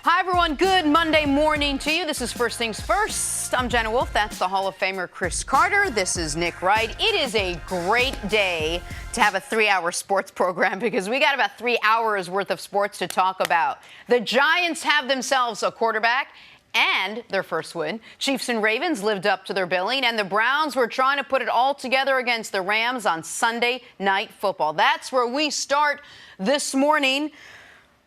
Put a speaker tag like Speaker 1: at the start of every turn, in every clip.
Speaker 1: Hi, everyone. Good Monday morning to you. This is First Things First. I'm Jenna Wolfe. That's the Hall of Famer Cris Carter. This is Nick Wright. It is a great day to have a 3-hour sports program because we got about 3 hours worth of sports to talk about. The Giants have themselves a quarterback and their first win. Chiefs and Ravens lived up to their billing, and the Browns were trying to put it all together against the Rams on Sunday Night Football. That's where we start this morning.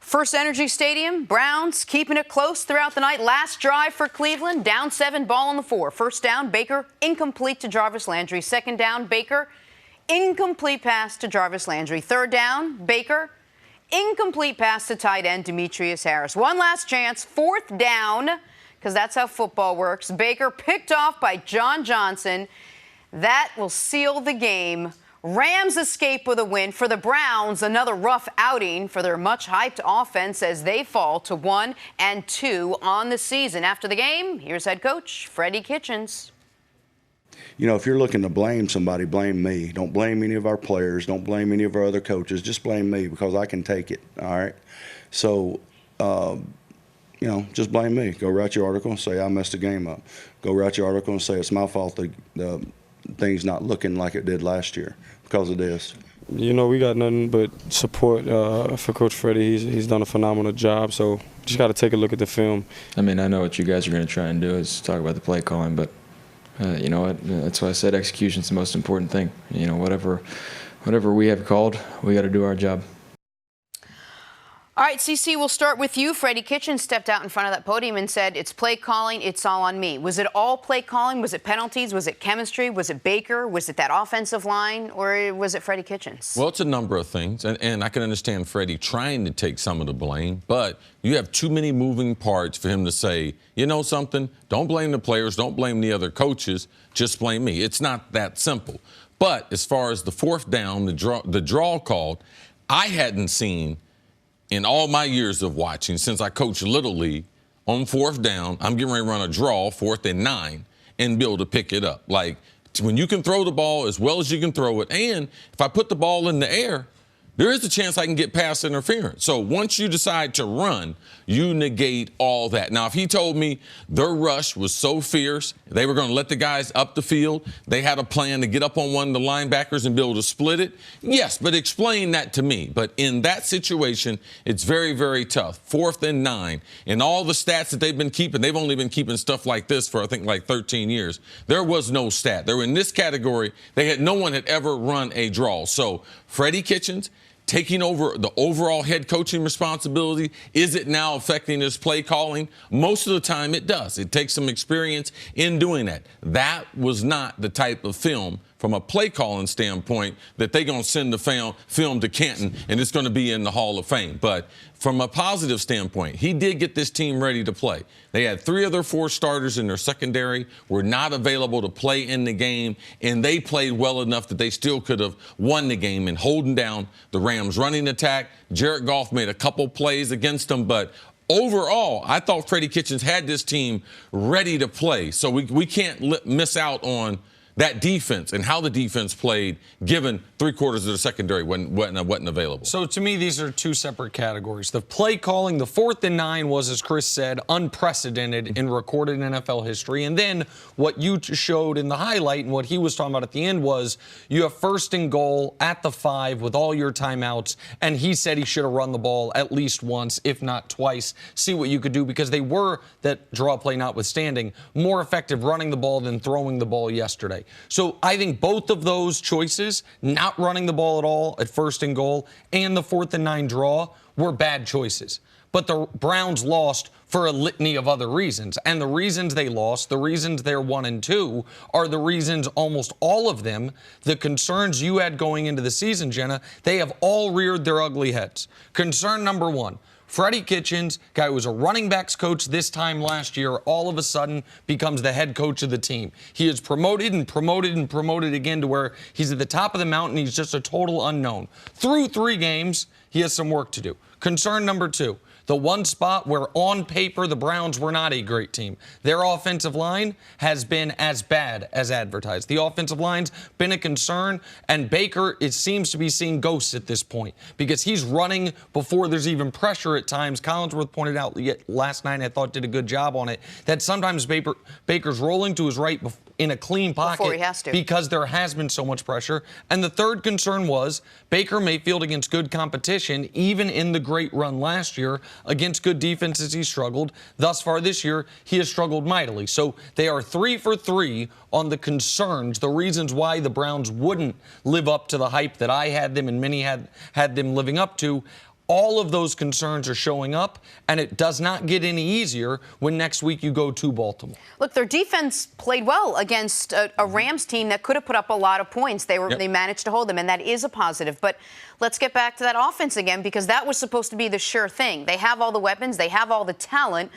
Speaker 1: First Energy Stadium, Browns keeping it close throughout the night. Last drive for Cleveland, down 7, ball on the 4. First down, Baker, incomplete to Jarvis Landry. Second down, Baker, incomplete pass to Jarvis Landry. Third down, Baker, incomplete pass to tight end Demetrius Harris. One last chance, fourth down, because that's how football works. Baker picked off by John Johnson. That will seal the game. Rams escape with a win. For the Browns, another rough outing for their much-hyped offense as they fall to 1-2 on the season. After the game, here's head coach Freddie Kitchens.
Speaker 2: You know, if you're looking to blame somebody, blame me. Don't blame any of our players. Don't blame any of our other coaches. Just blame me because I can take it, all right? So, you know, just blame me. Go write your article and say I messed the game up. Go write your article and say it's my fault the things not looking like it did last year because of this.
Speaker 3: You know, we got nothing but support for Coach Freddie. He's done a phenomenal job, so just got to take a look at the film.
Speaker 4: I mean, I know what you guys are going to try and do is talk about the play calling, but you know what? That's why I said execution's the most important thing. You know, whatever we have called, we got to do our job.
Speaker 1: All right, CC, we'll start with you. Freddie Kitchens stepped out in front of that podium and said, it's play calling, it's all on me. Was it all play calling? Was it penalties? Was it chemistry? Was it Baker? Was it that offensive line? Or was it Freddie Kitchens?
Speaker 5: Well, it's a number of things, and I can understand Freddie trying to take some of the blame, but you have too many moving parts for him to say, you know something, don't blame the players, don't blame the other coaches, just blame me. It's not that simple. But as far as the fourth down, the draw called, I hadn't seen in all my years of watching, since I coached Little League, on fourth down, I'm getting ready to run a draw, 4th and 9, and be able to pick it up. Like, when you can throw the ball as well as you can throw it, and if I put the ball in the air, there is a chance I can get pass interference. So once you decide to run, you negate all that. Now, if he told me their rush was so fierce, they were going to let the guys up the field, they had a plan to get up on one of the linebackers and be able to split it, yes, but explain that to me. But in that situation, it's very, very tough. 4th and 9. And all the stats that they've been keeping, they've only been keeping stuff like this for, I think, like 13 years. There was no stat. They were in this category. No one had ever run a draw. So Freddie Kitchens taking over the overall head coaching responsibility, is it now affecting his play calling? Most of the time it does. It takes some experience in doing that. That was not the type of film from a play calling standpoint that they're going to send the film to Canton and it's going to be in the Hall of Fame. But from a positive standpoint, he did get this team ready to play. They had 3 of their 4 starters in their secondary were not available to play in the game, and they played well enough that they still could have won the game and holding down the Rams' running attack. Jared Goff made a couple plays against them, but overall, I thought Freddie Kitchens had this team ready to play. So we can't miss out on that defense and how the defense played, given 3/4 of the secondary wasn't available.
Speaker 6: So to me, these are 2 separate categories. The play calling, the 4th and 9 was, as Cris said, unprecedented in recorded NFL history. And then what you showed in the highlight and what he was talking about at the end was you have 1st and goal at the 5 with all your timeouts. And he said he should have run the ball at least once, if not twice. See what you could do, because they were, that draw play notwithstanding, more effective running the ball than throwing the ball yesterday. So I think both of those choices, not running the ball at all at 1st and goal and the 4th and 9 draw, were bad choices. But the Browns lost for a litany of other reasons. And the reasons they lost, the reasons they're 1-2, are the reasons, almost all of them, the concerns you had going into the season, Jenna, they have all reared their ugly heads. Concern number 1. Freddie Kitchens, guy who was a running backs coach this time last year, all of a sudden becomes the head coach of the team. He is promoted and promoted and promoted again to where he's at the top of the mountain. He's just a total unknown. Through 3 games, he has some work to do. Concern number 2. the one spot where on paper the Browns were not a great team. Their offensive line has been as bad as advertised. The offensive line's been a concern, and Baker, it seems to be seeing ghosts at this point because he's running before there's even pressure at times. Collinsworth pointed out last night, and I thought did a good job on it, that sometimes Baker's rolling to his right in a clean pocket
Speaker 1: before he has to,
Speaker 6: because there has been so much pressure. And the third concern was Baker Mayfield against good competition, even in the great run last year against good defenses, he struggled. Thus far this year, he has struggled mightily. So they are 3 for 3 on the concerns, the reasons why the Browns wouldn't live up to the hype that I had them and many had them living up to. All of those concerns are showing up, and it does not get any easier when next week you go to Baltimore.
Speaker 1: Look, their defense played well against a Rams team that could have put up a lot of points. They managed to hold them, and that is a positive. But let's get back to that offense again, because that was supposed to be the sure thing. They have all the weapons. They have all the talent.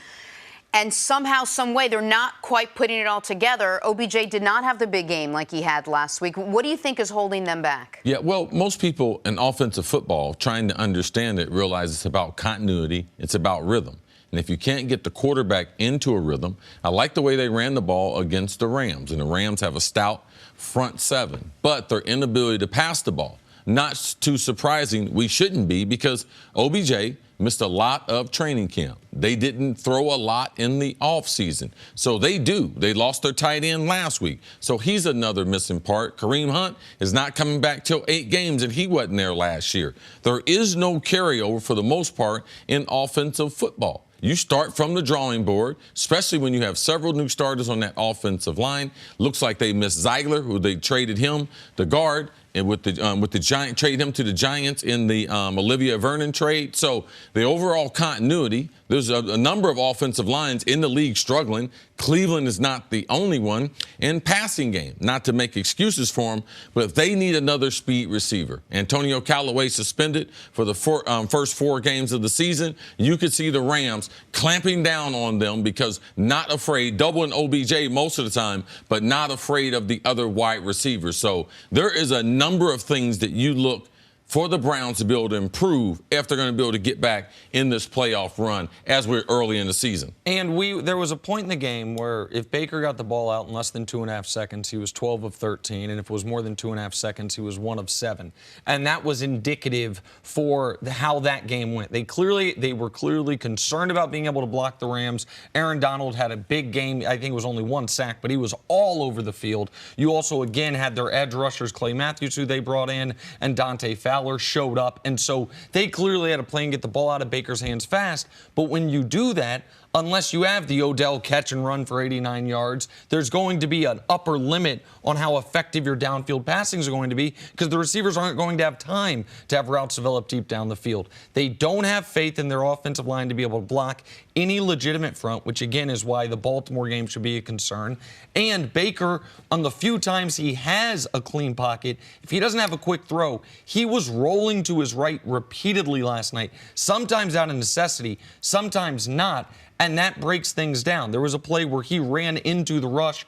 Speaker 1: And somehow, some way, they're not quite putting it all together. OBJ did not have the big game like he had last week. What do you think is holding them back?
Speaker 5: Yeah, well, most people in offensive football trying to understand it realize it's about continuity. It's about rhythm. And if you can't get the quarterback into a rhythm, I like the way they ran the ball against the Rams. And the Rams have a stout front seven, but their inability to pass the ball. Not too surprising, we shouldn't be, because OBJ missed a lot of training camp. They didn't throw a lot in the offseason. So they do. They lost their tight end last week. So he's another missing part. Kareem Hunt is not coming back till 8 games, and he wasn't there last year. There is no carryover for the most part in offensive football. You start from the drawing board, especially when you have several new starters on that offensive line. Looks like they missed Ziegler, who they traded him, the guard, and with the Giant, traded him to the Giants in the Olivia Vernon trade. So the overall continuity, there's a number of offensive lines in the league struggling. Cleveland is not the only one. In passing game, not to make excuses for them, but they need another speed receiver. Antonio Callaway suspended for the first 4 games of the season. You could see the Rams clamping down on them because not afraid, doubling OBJ most of the time, but not afraid of the other wide receivers. So there is a number of things that you look for the Browns to be able to improve if they're going to be able to get back in this playoff run as we're early in the season.
Speaker 6: And there was a point in the game where if Baker got the ball out in less than 2.5 seconds, he was 12 of 13. And if it was more than 2.5 seconds, he was 1 of 7. And that was indicative for how that game went. They were clearly concerned about being able to block the Rams. Aaron Donald had a big game. I think it was only 1 sack, but he was all over the field. You also, again, had their edge rushers, Clay Matthews, who they brought in, and Dante Fowler showed up, and so they clearly had a plan to get the ball out of Baker's hands fast. But when you do that, unless you have the Odell catch and run for 89 yards, there's going to be an upper limit on how effective your downfield passings are going to be because the receivers aren't going to have time to have routes develop deep down the field. They don't have faith in their offensive line to be able to block any legitimate front, which again is why the Baltimore game should be a concern. And Baker, on the few times he has a clean pocket, if he doesn't have a quick throw, he was rolling to his right repeatedly last night, sometimes out of necessity, sometimes not. And that breaks things down. There was a play where he ran into the rush.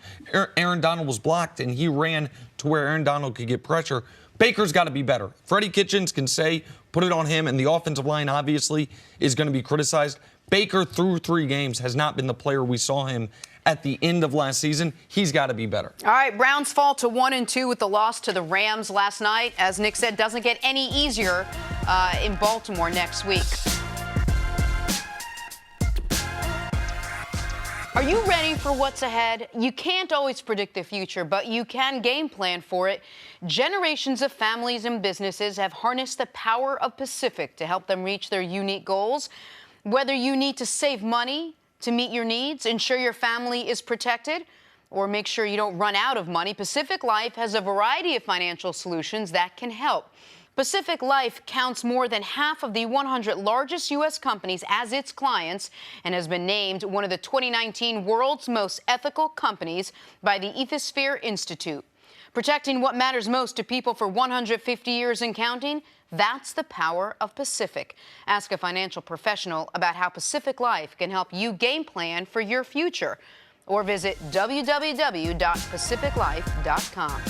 Speaker 6: Aaron Donald was blocked, and he ran to where Aaron Donald could get pressure. Baker's got to be better. Freddie Kitchens can say, put it on him, and the offensive line obviously is going to be criticized. Baker, through 3 games, has not been the player we saw him at the end of last season. He's got to be better.
Speaker 1: All right, Browns fall to 1-2 with the loss to the Rams last night. As Nick said, doesn't get any easier in Baltimore next week. Are you ready for what's ahead? You can't always predict the future, but you can game plan for it. Generations of families and businesses have harnessed the power of Pacific to help them reach their unique goals. Whether you need to save money to meet your needs, ensure your family is protected, or make sure you don't run out of money, Pacific Life has a variety of financial solutions that can help. Pacific Life counts more than half of the 100 largest U.S. companies as its clients and has been named one of the 2019 World's Most Ethical Companies by the Ethisphere Institute. Protecting what matters most to people for 150 years and counting, that's the power of Pacific. Ask a financial professional about how Pacific Life can help you game plan for your future, or visit www.pacificlife.com.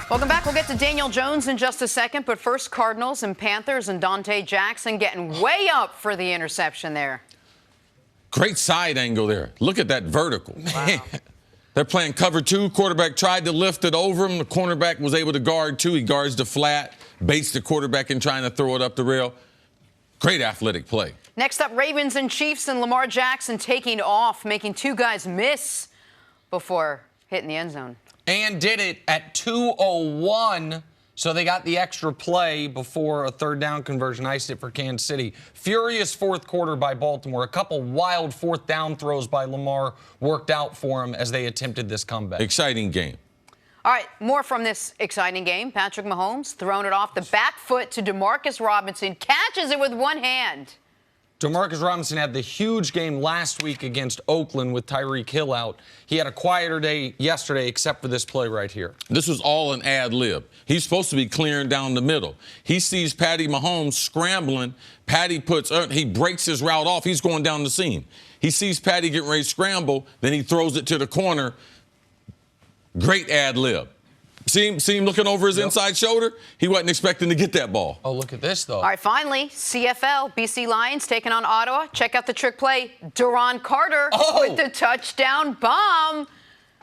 Speaker 1: Welcome back. We'll get to Daniel Jones in just a second, but first Cardinals and Panthers and Dante Jackson getting way up for the interception there.
Speaker 5: Great side angle there. Look at that vertical.
Speaker 1: Wow.
Speaker 5: They're playing cover 2. Quarterback tried to lift it over him. The cornerback was able to guard 2. He guards the flat, baits the quarterback in trying to throw it up the rail. Great athletic play.
Speaker 1: Next up, Ravens and Chiefs, and Lamar Jackson taking off, making 2 guys miss before hitting the end zone.
Speaker 6: And did it at 2:01, so they got the extra play before a third down conversion iced it for Kansas City. Furious fourth quarter by Baltimore. A couple wild fourth down throws by Lamar worked out for him as they attempted this comeback.
Speaker 5: Exciting game.
Speaker 1: All right, more from this exciting game. Patrick Mahomes throwing it off the back foot to Jamarcus Robinson, catches it with one hand.
Speaker 6: Jamarcus Robinson had the huge game last week against Oakland with Tyreek Hill out. He had a quieter day yesterday except for this play right here.
Speaker 5: This was all an ad lib. He's supposed to be clearing down the middle. He sees Patty Mahomes scrambling. Patty he breaks his route off. He's going down the seam. He sees Patty getting ready to scramble. Then he throws it to the corner. Great ad lib. See him looking over his inside shoulder? He wasn't expecting to get that ball.
Speaker 6: Oh, look at this, though.
Speaker 1: All right, finally, CFL, BC Lions taking on Ottawa. Check out the trick play. Duron Carter with the touchdown bomb.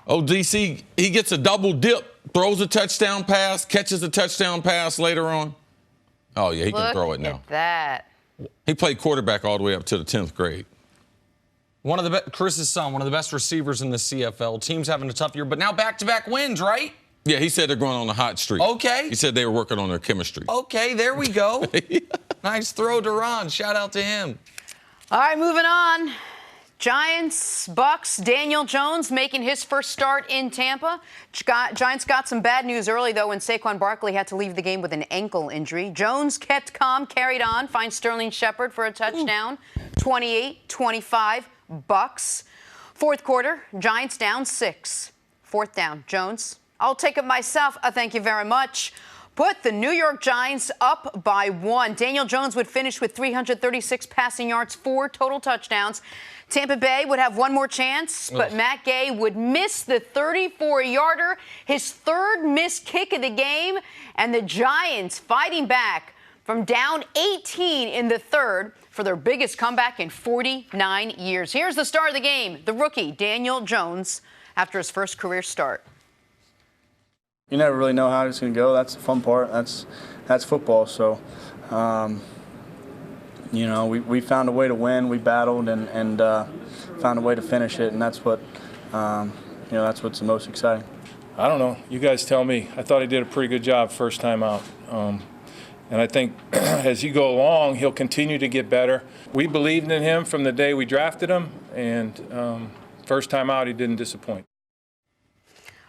Speaker 5: Oh, DC, he gets a double dip, throws a touchdown pass, catches a touchdown pass later on. Oh, yeah, he can throw it now.
Speaker 1: Look at that.
Speaker 5: He played quarterback all the way up to the 10th grade.
Speaker 6: One of the Chris's son, one of the best receivers in the CFL. Team's having a tough year, but now back-to-back wins, right?
Speaker 5: Yeah, he said they're going on a hot streak.
Speaker 6: Okay.
Speaker 5: He said they were working on their chemistry.
Speaker 6: Okay, there we go. Nice throw, Duron. Shout out to him.
Speaker 1: All right, moving on. Giants, Bucks, Daniel Jones making his first start in Tampa. Giants got some bad news early, though, when Saquon Barkley had to leave the game with an ankle injury. Jones kept calm, carried on, finds Sterling Shepard for a touchdown. 28-25, Bucks. Fourth quarter, Giants down 6. Fourth down, Jones. I'll take it myself. Thank you very much. Put the New York Giants up by 1. Daniel Jones would finish with 336 passing yards, 4 total touchdowns. Tampa Bay would have one more chance, but Matt Gay would miss the 34-yarder, his third missed kick of the game, and the Giants fighting back from down 18 in the third for their biggest comeback in 49 years. Here's the star of the game, the rookie, Daniel Jones, after his first career start.
Speaker 7: You never really know how it's going to go. That's the fun part. That's football. So, you know, we found a way to win. We battled and found a way to finish it, and that's what, you know, that's what's the most exciting.
Speaker 8: I don't know. You guys tell me. I thought he did a pretty good job first time out. And I think as you go along, he'll continue to get better. We believed in him from the day we drafted him, and first time out, he didn't disappoint.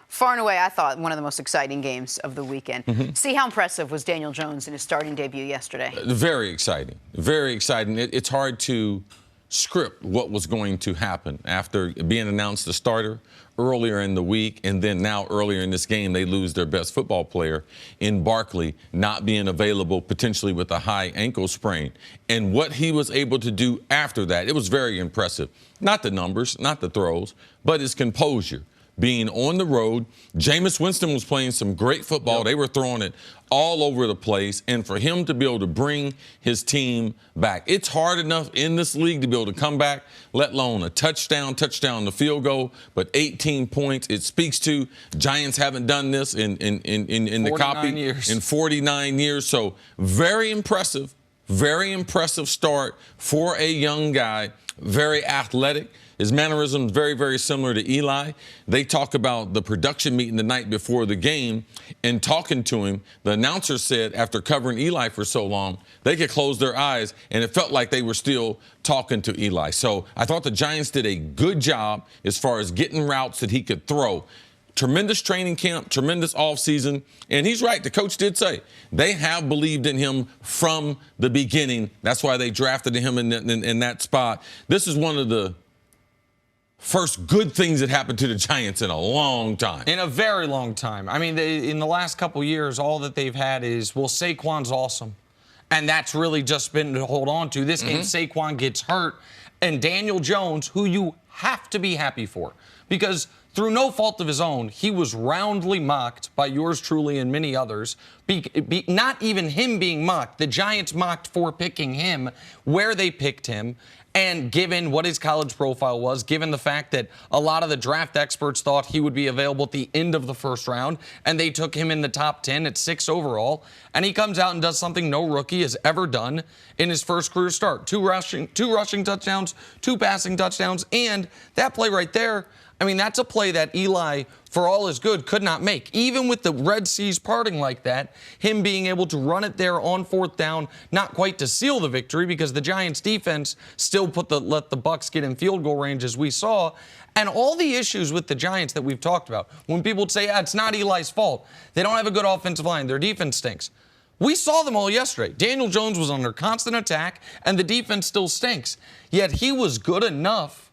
Speaker 1: Far and away, I thought one of the most exciting games of the weekend. See how impressive was Daniel Jones in his starting debut yesterday?
Speaker 5: Very exciting. Very exciting. It's hard to script what was going to happen after being announced the starter earlier in the week, and then now earlier in this game they lose their best football player in Barkley not being available, potentially with a high ankle sprain. And what he was able to do after that, it was very impressive. Not the numbers, not the throws, but his composure. Being on the road, Jameis Winston was playing some great football. They were throwing it all over the place. And for him to be able to bring his team back, it's hard enough in this league to be able to come back, let alone a touchdown, the field goal, but 18 points. It speaks to Giants haven't done this in the copy
Speaker 6: years.
Speaker 5: In 49 years. So very impressive start for a young guy, very athletic. His mannerisms very, very similar to Eli. They talk about the production meeting the night before the game, and talking to him, the announcer said after covering Eli for so long, they could close their eyes, and it felt like they were still talking to Eli. So I thought the Giants did a good job as far as getting routes that he could throw. Tremendous training camp, tremendous offseason. And he's right, the coach did say they have believed in him from the beginning. That's why they drafted him in that spot. This is one of the first good things that happened to the Giants in a long time.
Speaker 6: In a very long time. I mean, in the last couple years, all that they've had is, well, Saquon's awesome. And that's really just been to hold on to. This game, Saquon gets hurt. And Daniel Jones, who you have to be happy for. Because through no fault of his own, he was roundly mocked by yours truly and many others. Not even him being mocked. The Giants mocked for picking him where they picked him. And given what his college profile was, given the fact that a lot of the draft experts thought he would be available at the end of the first round, and they took him in the top 10 at 6 overall, and he comes out and does something no rookie has ever done in his first career start. Two rushing touchdowns, 2 passing touchdowns, and that play right there, I mean, that's a play that Eli, for all his good, could not make. Even with the Red Seas parting like that, him being able to run it there on 4th down, not quite to seal the victory because the Giants defense still let the Bucs get in field goal range as we saw. And all the issues with the Giants that we've talked about, when people would say, it's not Eli's fault. They don't have a good offensive line. Their defense stinks. We saw them all yesterday. Daniel Jones was under constant attack, and the defense still stinks. Yet he was good enough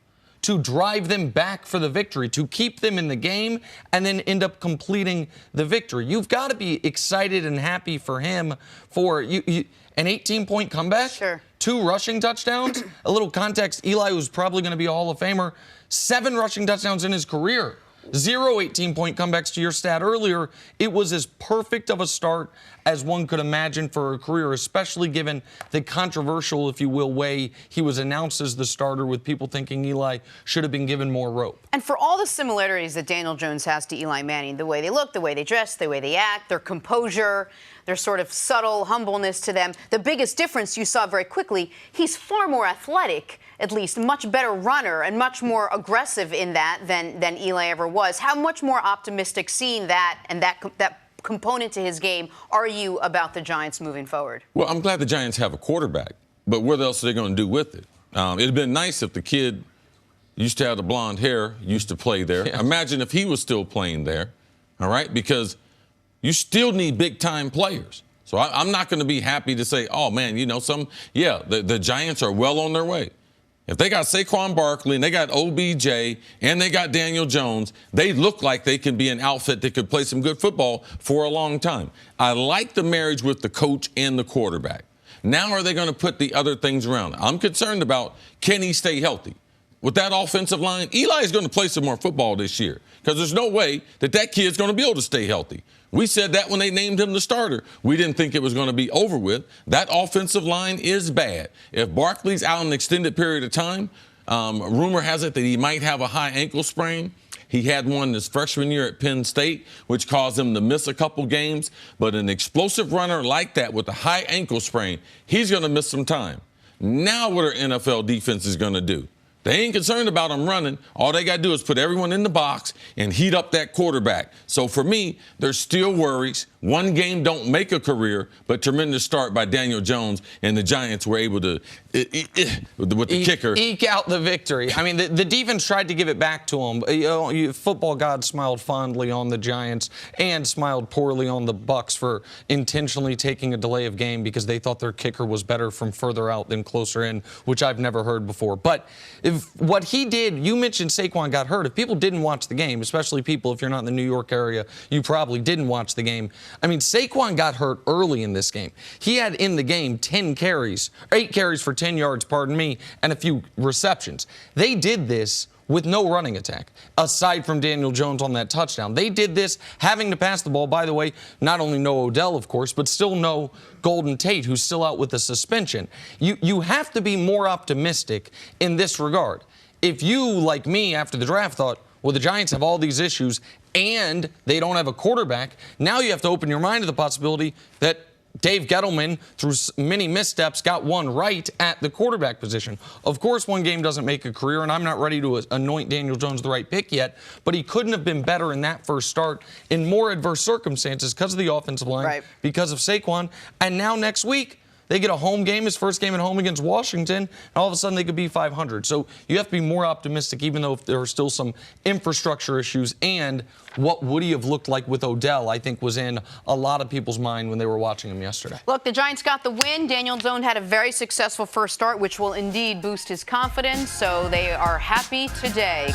Speaker 6: to drive them back for the victory, to keep them in the game, and then end up completing the victory. You've got to be excited and happy for him for an 18-point comeback,
Speaker 1: Sure.
Speaker 6: 2 rushing touchdowns. A little context, Eli was probably going to be a Hall of Famer. 7 rushing touchdowns in his career. 0 18-point comebacks to your stat earlier. It was as perfect of a start as one could imagine for a career, especially given the controversial, if you will, way he was announced as the starter with people thinking Eli should have been given more rope.
Speaker 1: And for all the similarities that Daniel Jones has to Eli Manning, the way they look, the way they dress, the way they act, their composure, their sort of subtle humbleness to them, the biggest difference you saw very quickly, he's far more athletic, at least much better runner and much more aggressive in that than Eli ever was. How much more optimistic seeing that and that component to his game are you about the Giants moving forward?
Speaker 5: Well, I'm glad the Giants have a quarterback, but what else are they going to do with it? It'd been nice if the kid used to have the blonde hair, used to play there. Yeah. Imagine if he was still playing there, all right? Because you still need big-time players. So I'm not going to be happy to say, oh, man, the Giants are well on their way. If they got Saquon Barkley and they got OBJ and they got Daniel Jones, they look like they can be an outfit that could play some good football for a long time. I like the marriage with the coach and the quarterback. Now are they going to put the other things around? I'm concerned about, can he stay healthy? With that offensive line, Eli is going to play some more football this year because there's no way that kid's going to be able to stay healthy. We said that when they named him the starter. We didn't think it was going to be over with. That offensive line is bad. If Barkley's out an extended period of time, rumor has it that he might have a high ankle sprain. He had one his freshman year at Penn State, which caused him to miss a couple games. But an explosive runner like that with a high ankle sprain, he's going to miss some time. Now what our NFL defense is going to do? They ain't concerned about him running. All they got to do is put everyone in the box and heat up that quarterback. So for me, there's still worries. One game don't make a career, but tremendous start by Daniel Jones, and the Giants were able to, with the kicker,
Speaker 6: eke out the victory. I mean, the defense tried to give it back to him. Football God smiled fondly on the Giants and smiled poorly on the Bucs for intentionally taking a delay of game because they thought their kicker was better from further out than closer in, which I've never heard before. But if what he did, you mentioned Saquon got hurt. If people didn't watch the game, especially people, if you're not in the New York area, you probably didn't watch the game. I mean, Saquon got hurt early in this game. He had in the game 8 carries for 10 yards, and a few receptions. They did this with no running attack, aside from Daniel Jones on that touchdown. They did this having to pass the ball. By the way, not only no Odell, of course, but still no Golden Tate, who's still out with a suspension. You have to be more optimistic in this regard. If you, like me, after the draft thought, well, the Giants have all these issues and they don't have a quarterback, now you have to open your mind to the possibility that Dave Gettleman, through many missteps, got one right at the quarterback position. Of course, one game doesn't make a career, and I'm not ready to anoint Daniel Jones the right pick yet, but he couldn't have been better in that first start in more adverse circumstances because of the offensive line, right, because of Saquon. And now next week, they get a home game, his first game at home against Washington, and all of a sudden they could be 500. So you have to be more optimistic, even though there are still some infrastructure issues. And what would he have looked like with Odell, I think, was in a lot of people's mind when they were watching him yesterday.
Speaker 1: Look, the Giants got the win. Daniel Jones had a very successful first start, which will indeed boost his confidence. So they are happy today.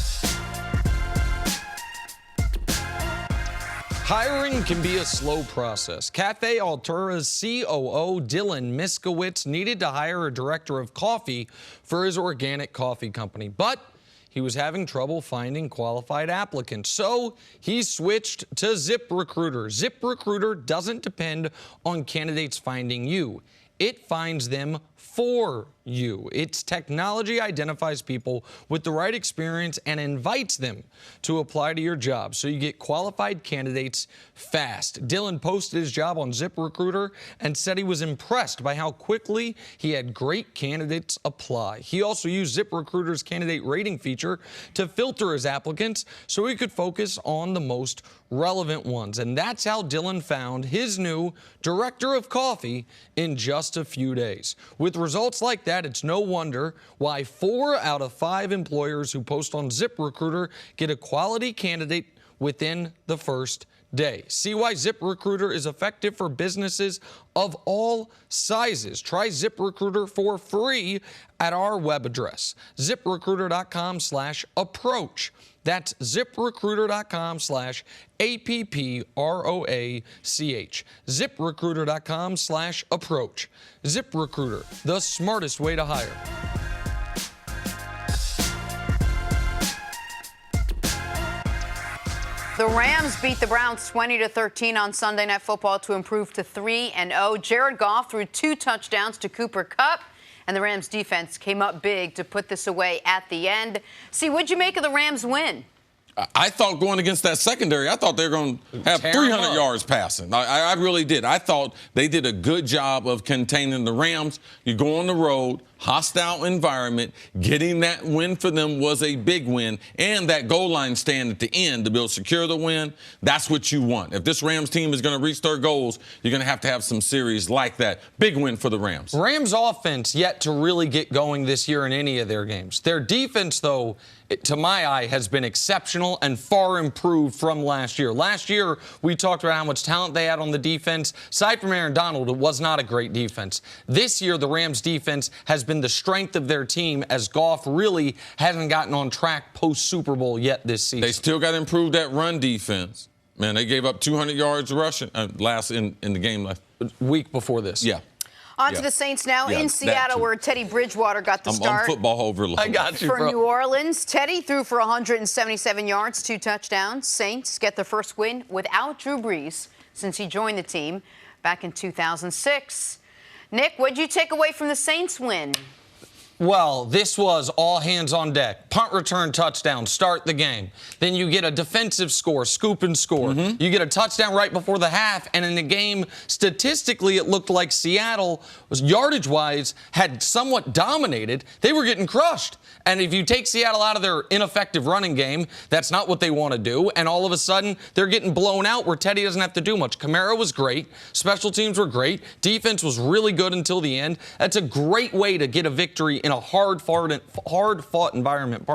Speaker 6: Hiring can be a slow process. Cafe Altura's COO, Dylan Miskowitz, needed to hire a director of coffee for his organic coffee company. But he was having trouble finding qualified applicants. So he switched to ZipRecruiter. ZipRecruiter doesn't depend on candidates finding you. It finds them for you. Its technology identifies people with the right experience and invites them to apply to your job, so you get qualified candidates fast. Dylan posted his job on ZipRecruiter and said he was impressed by how quickly he had great candidates apply. He also used ZipRecruiter's candidate rating feature to filter his applicants so he could focus on the most relevant ones. And that's how Dylan found his new director of coffee in just a few days. With results like that, it's no wonder why 4 out of 5 employers who post on ZipRecruiter get a quality candidate within the first day. See why ZipRecruiter is effective for businesses of all sizes. Try ZipRecruiter for free at our web address, ZipRecruiter.com/approach. That's ZipRecruiter.com/APPROACH. ZipRecruiter.com/approach. ZipRecruiter, the smartest way to hire.
Speaker 1: The Rams beat the Browns 20-13 on Sunday Night Football to improve to 3-0. Jared Goff threw 2 touchdowns to Cooper Kupp, and the Rams defense came up big to put this away at the end. See, what'd you make of the Rams win?
Speaker 5: I thought going against that secondary, I thought they were going to have 300 yards passing. I really did. I thought they did a good job of containing the Rams. You go on the road, hostile environment, getting that win for them was a big win, and that goal line stand at the end to be able to secure the win, that's what you want. If this Rams team is going to reach their goals, you're going to have some series like that. Big win for the Rams.
Speaker 6: Rams offense yet to really get going this year in any of their games. Their defense, though, to my eye, has been exceptional and far improved from last year. Last year, we talked about how much talent they had on the defense. Aside from Aaron Donald, it was not a great defense. This year, the Rams defense has been the strength of their team, as Goff really hasn't gotten on track post-Super Bowl yet this season.
Speaker 5: They still got to improve that run defense. Man, they gave up 200 yards rushing last in the game last
Speaker 6: week before this.
Speaker 5: Yeah.
Speaker 1: On to the Saints now in Seattle, where Teddy Bridgewater got the start.
Speaker 5: I'm football overload.
Speaker 6: I got you,
Speaker 1: For
Speaker 6: bro.
Speaker 1: New Orleans, Teddy threw for 177 yards, 2 touchdowns. Saints get their first win without Drew Brees since he joined the team back in 2006. Nick, what did you take away from the Saints win?
Speaker 6: Well, this was all hands on deck. Punt return touchdown, start the game. Then you get a defensive score, scoop and score. You get a touchdown right before the half, and in the game, statistically, it looked like Seattle, was yardage-wise, had somewhat dominated. They were getting crushed. And if you take Seattle out of their ineffective running game, that's not what they want to do. And all of a sudden, they're getting blown out where Teddy doesn't have to do much. Kamara was great. Special teams were great. Defense was really good until the end. That's a great way to get a victory in a hard-fought environment,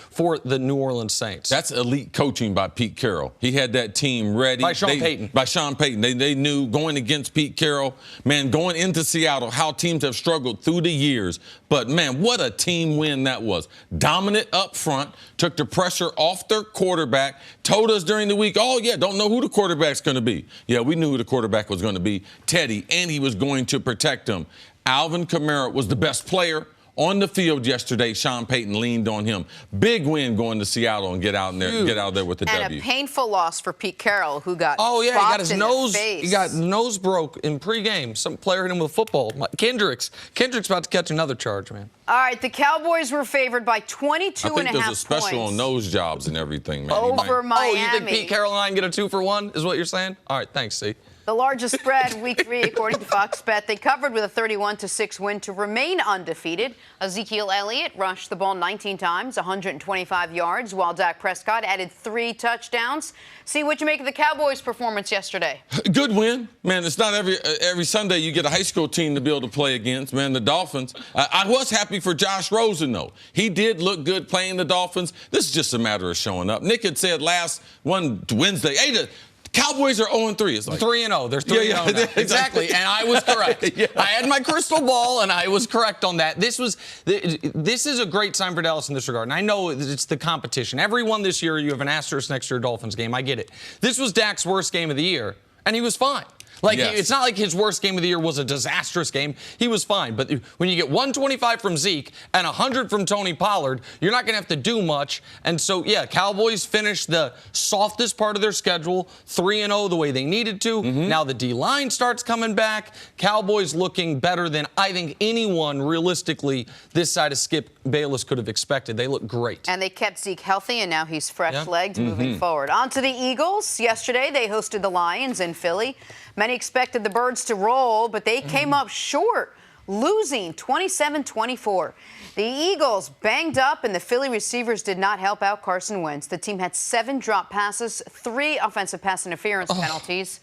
Speaker 6: for the New Orleans Saints.
Speaker 5: That's elite coaching by Pete Carroll. He had that team ready.
Speaker 6: By Sean Payton.
Speaker 5: By Sean Payton. They knew going against Pete Carroll, man, going into Seattle, how teams have struggled through the years. But, man, what a team win that was. Dominant up front, took the pressure off their quarterback, told us during the week, oh, yeah, don't know who the quarterback's going to be. Yeah, we knew who the quarterback was going to be, Teddy, and he was going to protect him. Alvin Kamara was the best player on the field yesterday. Sean Payton leaned on him. Big win going to Seattle and get out there with the W.
Speaker 1: And a painful loss for Pete Carroll, who got
Speaker 6: he got his nose.
Speaker 1: Face.
Speaker 6: He got nose broke in pregame. Some player hit him with a football. Kendrick's about to catch another charge, man.
Speaker 1: All right, the Cowboys were favored by 22
Speaker 5: I think
Speaker 1: and a half
Speaker 5: there's a special
Speaker 1: points
Speaker 5: on nose jobs and everything, man.
Speaker 1: over Miami.
Speaker 6: Oh, you think Pete Carroll and I can get a 2-for-1? Is what you're saying? All right, thanks, C.
Speaker 1: The largest spread week 3, according to Fox Bet. They covered with a 31-6 win to remain undefeated. Ezekiel Elliott rushed the ball 19 times, 125 yards, while Dak Prescott added 3 touchdowns. See what you make of the Cowboys' performance yesterday.
Speaker 5: Good win. Man, it's not every Sunday you get a high school team to be able to play against. Man, the Dolphins. I was happy for Josh Rosen, though. He did look good playing the Dolphins. This is just a matter of showing up. Nick had said last Wednesday, hey, Cowboys are 0-3. It's like
Speaker 6: 3-0. They're 3-0 now. Exactly. And I was correct. I had my crystal ball, and I was correct on that. This is a great sign for Dallas in this regard. And I know it's the competition. Everyone this year, you have an asterisk next to your Dolphins game. I get it. This was Dak's worst game of the year, and he was fine. Like,
Speaker 5: Yes.
Speaker 6: it's not like his worst game of the year was a disastrous game. He was fine. But when you get 125 from Zeke and 100 from Tony Pollard, you're not going to have to do much. And so, yeah, Cowboys finished the softest part of their schedule, 3-0 the way they needed to. Now the D-line starts coming back. Cowboys looking better than I think anyone realistically this side of Skip Bayless could have expected. They look great.
Speaker 1: And they kept Zeke healthy, and now he's fresh-legged moving forward. On to the Eagles. Yesterday, they hosted the Lions in Philly. Many expected the Birds to roll, but they came up short, losing 27-24. The Eagles banged up, and the Philly receivers did not help out Carson Wentz. The team had 7 drop passes, 3 offensive pass interference penalties.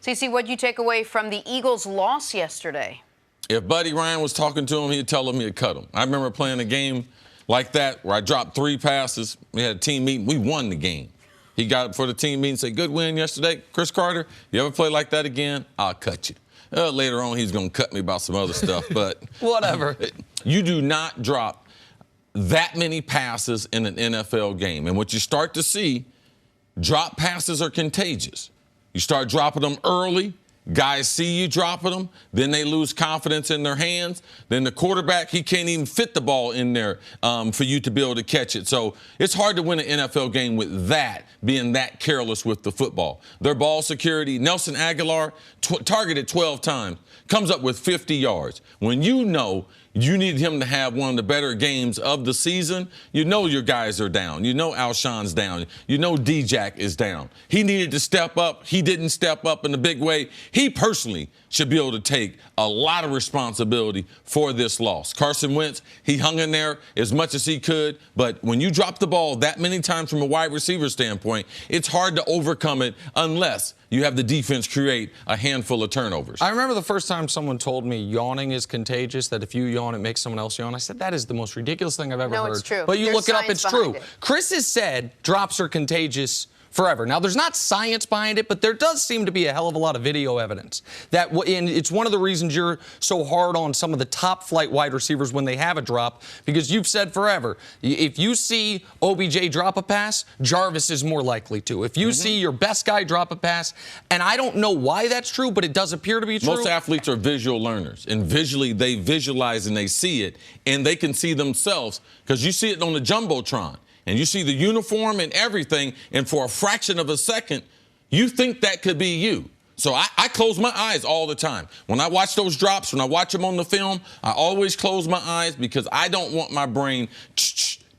Speaker 1: CeCe, what did you take away from the Eagles' loss yesterday?
Speaker 5: If Buddy Ryan was talking to him, he'd tell him he'd cut him. I remember playing a game like that where I dropped 3 passes. We had a team meeting. We won the game. He got up for the team meeting and said, good win yesterday. Cris Carter, you ever play like that again? I'll cut you. Later on, he's going to cut me about some other stuff. But
Speaker 6: Whatever.
Speaker 5: You do not drop that many passes in an NFL game. And what you start to see, drop passes are contagious. You start dropping them early. Guys see you dropping them, then they lose confidence in their hands. Then the quarterback, he can't even fit the ball in there for you to be able to catch it. So it's hard to win an NFL game with that, being that careless with the football. Their ball security, Nelson Aguilar, targeted 12 times, comes up with 50 yards. When you know you need him to have one of the better games of the season, you know your guys are down. You know Alshon's down. You know D-Jack is down. He needed to step up. He didn't step up in a big way. He personally should be able to take a lot of responsibility for this loss. Carson Wentz, he hung in there as much as he could, but when you drop the ball that many times from a wide receiver standpoint, it's hard to overcome it unless you have the defense create a handful of turnovers.
Speaker 6: I remember the first time someone told me yawning is contagious, that if you yawn, it makes someone else yawn. I said, that is the most ridiculous thing I've ever heard.
Speaker 1: No, it's true.
Speaker 6: But you
Speaker 1: There's
Speaker 6: look it up, it's
Speaker 1: science
Speaker 6: true.
Speaker 1: behind it.
Speaker 6: Cris has said drops are contagious forever. Now, there's not science behind it, but there does seem to be a hell of a lot of video evidence. And it's one of the reasons you're so hard on some of the top-flight wide receivers when they have a drop, because you've said forever, if you see OBJ drop a pass, Jarvis is more likely to. If you see your best guy drop a pass, and I don't know why that's true, but it does appear to be true.
Speaker 5: Most athletes are visual learners, and visually they visualize and they see it, and they can see themselves, because you see it on the Jumbotron. And you see the uniform and everything, and for a fraction of a second, you think that could be you. So I close my eyes all the time. When I watch those drops, when I watch them on the film, I always close my eyes because I don't want my brain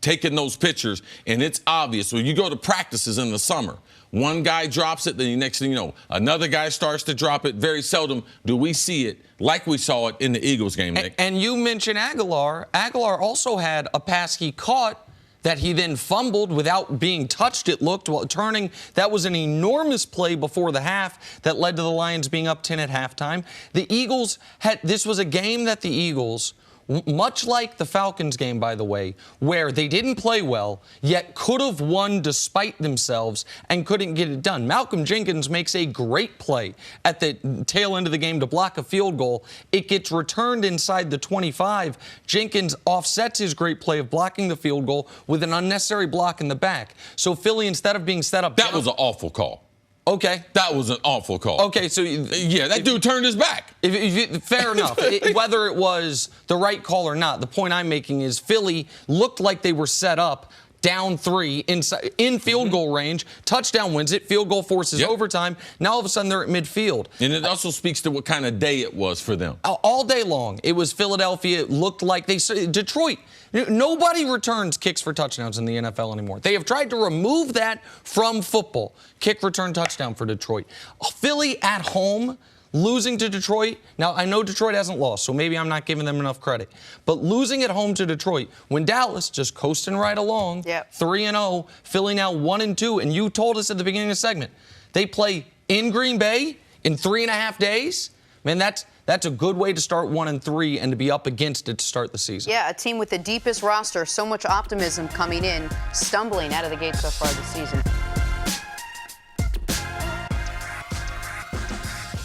Speaker 5: taking those pictures. And it's obvious. When you go to practices in the summer, one guy drops it, then the next thing you know, another guy starts to drop it. Very seldom do we see it like we saw it in the Eagles game, Nick.
Speaker 6: And you mentioned Aguilar. Aguilar also had a pass he caught that he then fumbled without being touched, it looked, while turning. That was an enormous play before the half that led to the Lions being up 10 at halftime. The Eagles this was a game that the Eagles, much like the Falcons game, by the way, where they didn't play well, yet could have won despite themselves and couldn't get it done. Malcolm Jenkins makes a great play at the tail end of the game to block a field goal. It gets returned inside the 25. Jenkins offsets his great play of blocking the field goal with an unnecessary block in the back. So Philly, instead of being set up...
Speaker 5: That was an awful call.
Speaker 6: Okay.
Speaker 5: That was an awful call.
Speaker 6: Okay, so...
Speaker 5: Yeah, that dude turned his back.
Speaker 6: Fair enough. Whether it was the right call or not, the point I'm making is Philly looked like they were set up down 3 in field goal range. Touchdown wins it. Field goal forces overtime. Now all of a sudden they're at midfield.
Speaker 5: And it also speaks to what kind of day it was for them.
Speaker 6: All day long. It was Philadelphia. It looked like Detroit. Nobody returns kicks for touchdowns in the NFL anymore. They have tried to remove that from football. Kick return touchdown for Detroit. Philly at home, losing to Detroit. Now, I know Detroit hasn't lost, so maybe I'm not giving them enough credit. But losing at home to Detroit, when Dallas just coasting right along, 3-0, Philly now 1-2, and you told us at the beginning of the segment, they play in Green Bay in 3.5 days. Man, that's a good way to start 1-3 and to be up against it to start the season.
Speaker 1: Yeah, a team with the deepest roster, so much optimism coming in, stumbling out of the gate so far this season.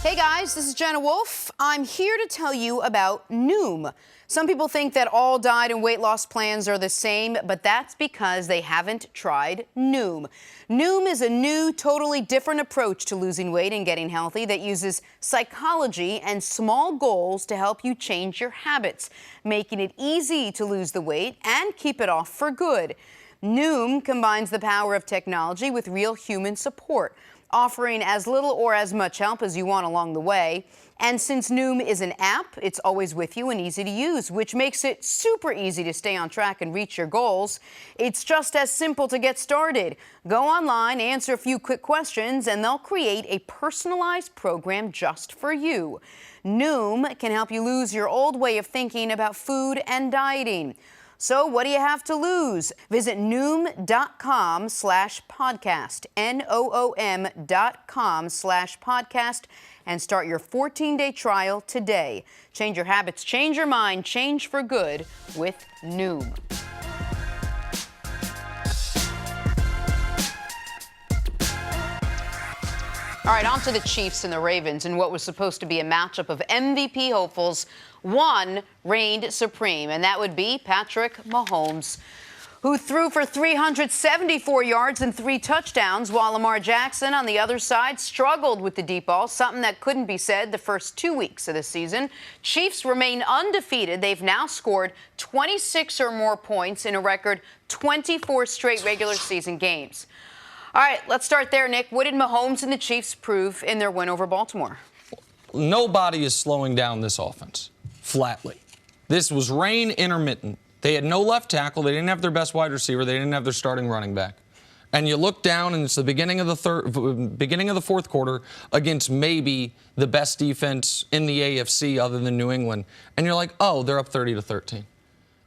Speaker 1: Hey guys, this is Jenna Wolfe. I'm here to tell you about Noom. Some people think that all diet and weight loss plans are the same, but that's because they haven't tried Noom. Noom is a new, totally different approach to losing weight and getting healthy that uses psychology and small goals to help you change your habits, making it easy to lose the weight and keep it off for good. Noom combines the power of technology with real human support, offering as little or as much help as you want along the way. And since Noom is an app, it's always with you and easy to use, which makes it super easy to stay on track and reach your goals. It's just as simple to get started. Go online, answer a few quick questions, and they'll create a personalized program just for you. Noom can help you lose your old way of thinking about food and dieting. So what do you have to lose? Visit Noom.com/podcast, Noom.com/podcast, and start your 14-day trial today. Change your habits, change your mind, change for good with Noom. All right, on to the Chiefs and the Ravens, and what was supposed to be a matchup of MVP hopefuls. One reigned supreme, and that would be Patrick Mahomes, who threw for 374 yards and 3 touchdowns, while Lamar Jackson on the other side struggled with the deep ball, something that couldn't be said the first 2 weeks of the season. Chiefs remain undefeated. They've now scored 26 or more points in a record 24 straight regular season games. All right, let's start there, Nick. What did Mahomes and the Chiefs prove in their win over Baltimore?
Speaker 6: Nobody is slowing down this offense, flatly. This was rain intermittent. They had no left tackle. They didn't have their best wide receiver. They didn't have their starting running back. And you look down, and it's the beginning of the fourth quarter against maybe the best defense in the AFC other than New England. And you're like, oh, they're up 30-13.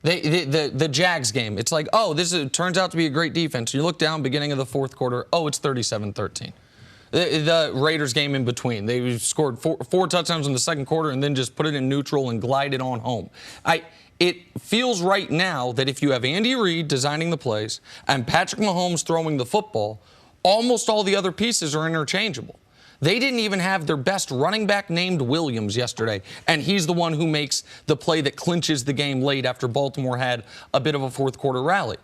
Speaker 6: The Jags game, it's like, oh, turns out to be a great defense. You look down, beginning of the fourth quarter, oh, it's 37-13. The Raiders game in between, they scored four touchdowns in the second quarter and then just put it in neutral and glided on home. It feels right now that if you have Andy Reid designing the plays and Patrick Mahomes throwing the football, almost all the other pieces are interchangeable. They didn't even have their best running back named Williams yesterday, and he's the one who makes the play that clinches the game late after Baltimore had a bit of a fourth quarter rally.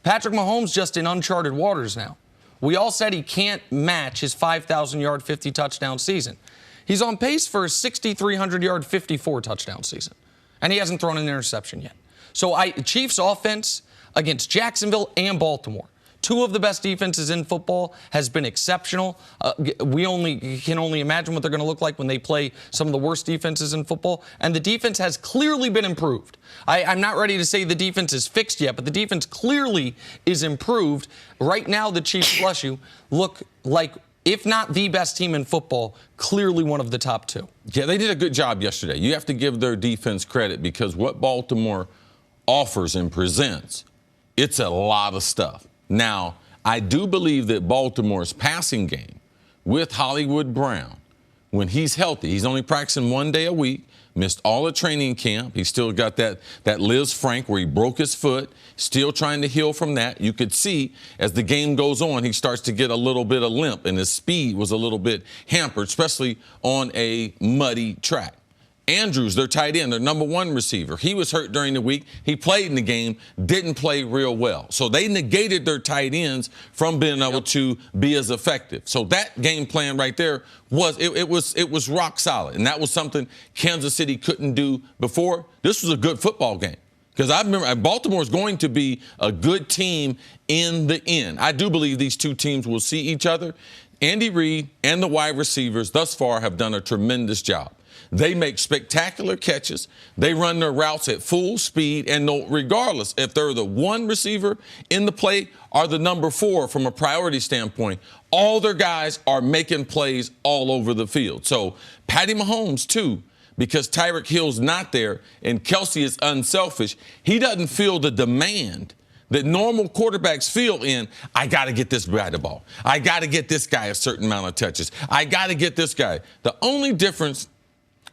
Speaker 6: Patrick Mahomes just in uncharted waters now. We all said he can't match his 5,000-yard, 50-touchdown season. He's on pace for a 6,300-yard, 54-touchdown season, and he hasn't thrown an interception yet. So Chiefs offense against Jacksonville and Baltimore, two of the best defenses in football, has been exceptional. We can only imagine what they're going to look like when they play some of the worst defenses in football. And the defense has clearly been improved. I'm not ready to say the defense is fixed yet, but the defense clearly is improved. Right now, the Chiefs, bless you, look like, if not the best team in football, clearly one of the top two.
Speaker 5: Yeah, they did a good job yesterday. You have to give their defense credit because what Baltimore offers and presents, it's a lot of stuff. Now, I do believe that Baltimore's passing game with Hollywood Brown, when he's healthy, he's only practicing 1 day a week, missed all the training camp. He's still got that Liz Frank where he broke his foot, still trying to heal from that. You could see as the game goes on, he starts to get a little bit of limp, and his speed was a little bit hampered, especially on a muddy track. Andrews, their tight end, their number one receiver, he was hurt during the week. He played in the game, didn't play real well. So they negated their tight ends from being able to be as effective. So that game plan right there was rock solid. And that was something Kansas City couldn't do before. This was a good football game. Because I remember Baltimore is going to be a good team in the end. I do believe these two teams will see each other. Andy Reid and the wide receivers thus far have done a tremendous job. They make spectacular catches. They run their routes at full speed. And regardless if they're the one receiver in the play or the number 4 from a priority standpoint, all their guys are making plays all over the field. So Patty Mahomes, too, because Tyreek Hill's not there and Kelsey is unselfish, he doesn't feel the demand that normal quarterbacks feel in, I got to get this guy the ball. I got to get this guy a certain amount of touches. I got to get this guy. The only difference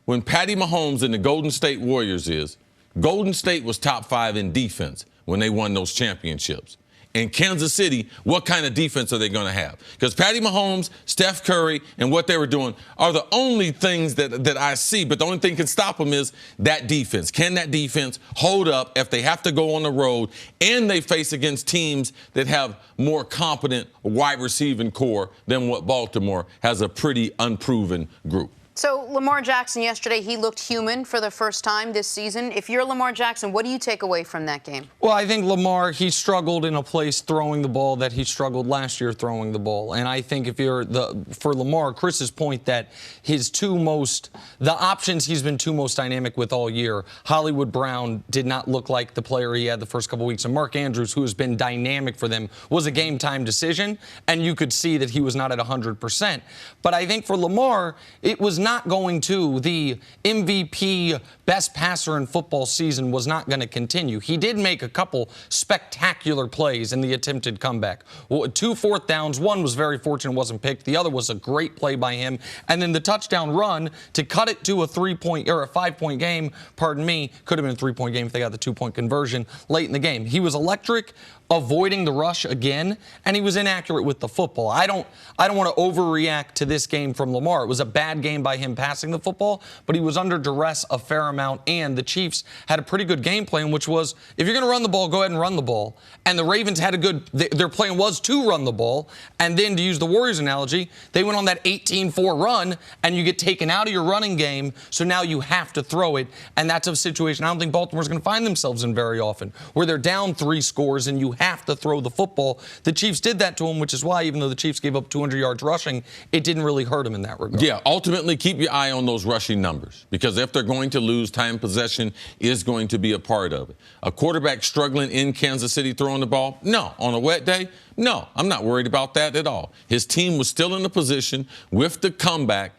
Speaker 5: when Patty Mahomes and the Golden State Warriors is Golden State was top 5 in defense when they won those championships. in Kansas City, what kind of defense are they going to have? Because Patty Mahomes, Steph Curry, and what they were doing are the only things that I see. But the only thing that can stop them is that defense. Can that defense hold up if they have to go on the road and they face against teams that have more competent wide receiving core than what Baltimore has, a pretty unproven group?
Speaker 1: So Lamar Jackson yesterday, he looked human for the first time this season. If you're Lamar Jackson, what do you take away from that game?
Speaker 6: Well, I think Lamar, he struggled in a place throwing the ball that he struggled last year throwing the ball. And I think if you're for Lamar, Chris's point that the options he's been most dynamic with all year, Hollywood Brown did not look like the player he had the first couple weeks. And Mark Andrews, who has been dynamic for them, was a game time decision. And you could see that he was not at 100%. But I think for Lamar, it was not going to, the MVP best passer in football season was not going to continue. He did make a couple spectacular plays in the attempted comeback. 2 fourth downs. One was very fortunate, wasn't picked. The other was a great play by him. And then the touchdown run to cut it to a 3-point or a 5-point game, pardon me, could have been a 3-point game if they got the 2-point conversion late in the game. He was electric, avoiding the rush again, and he was inaccurate with the football. I don't want to overreact to this game from Lamar. It was a bad game by him passing the football, but he was under duress a fair amount, and the Chiefs had a pretty good game plan, which was, if you're going to run the ball, go ahead and run the ball. And the Ravens had their plan was to run the ball, and then to use the Warriors analogy, they went on that 18-4 run, and you get taken out of your running game, so now you have to throw it, and that's a situation I don't think Baltimore's going to find themselves in very often, where they're down 3 scores and you have to throw the football. The Chiefs did that to him, which is why, even though the Chiefs gave up 200 yards rushing, it didn't really hurt him in that regard.
Speaker 5: Yeah, ultimately, keep your eye on those rushing numbers, because if they're going to lose, time possession is going to be a part of it. A quarterback struggling in Kansas City throwing the ball? No. On a wet day? No. I'm not worried about that at all. His team was still in the position with the comeback.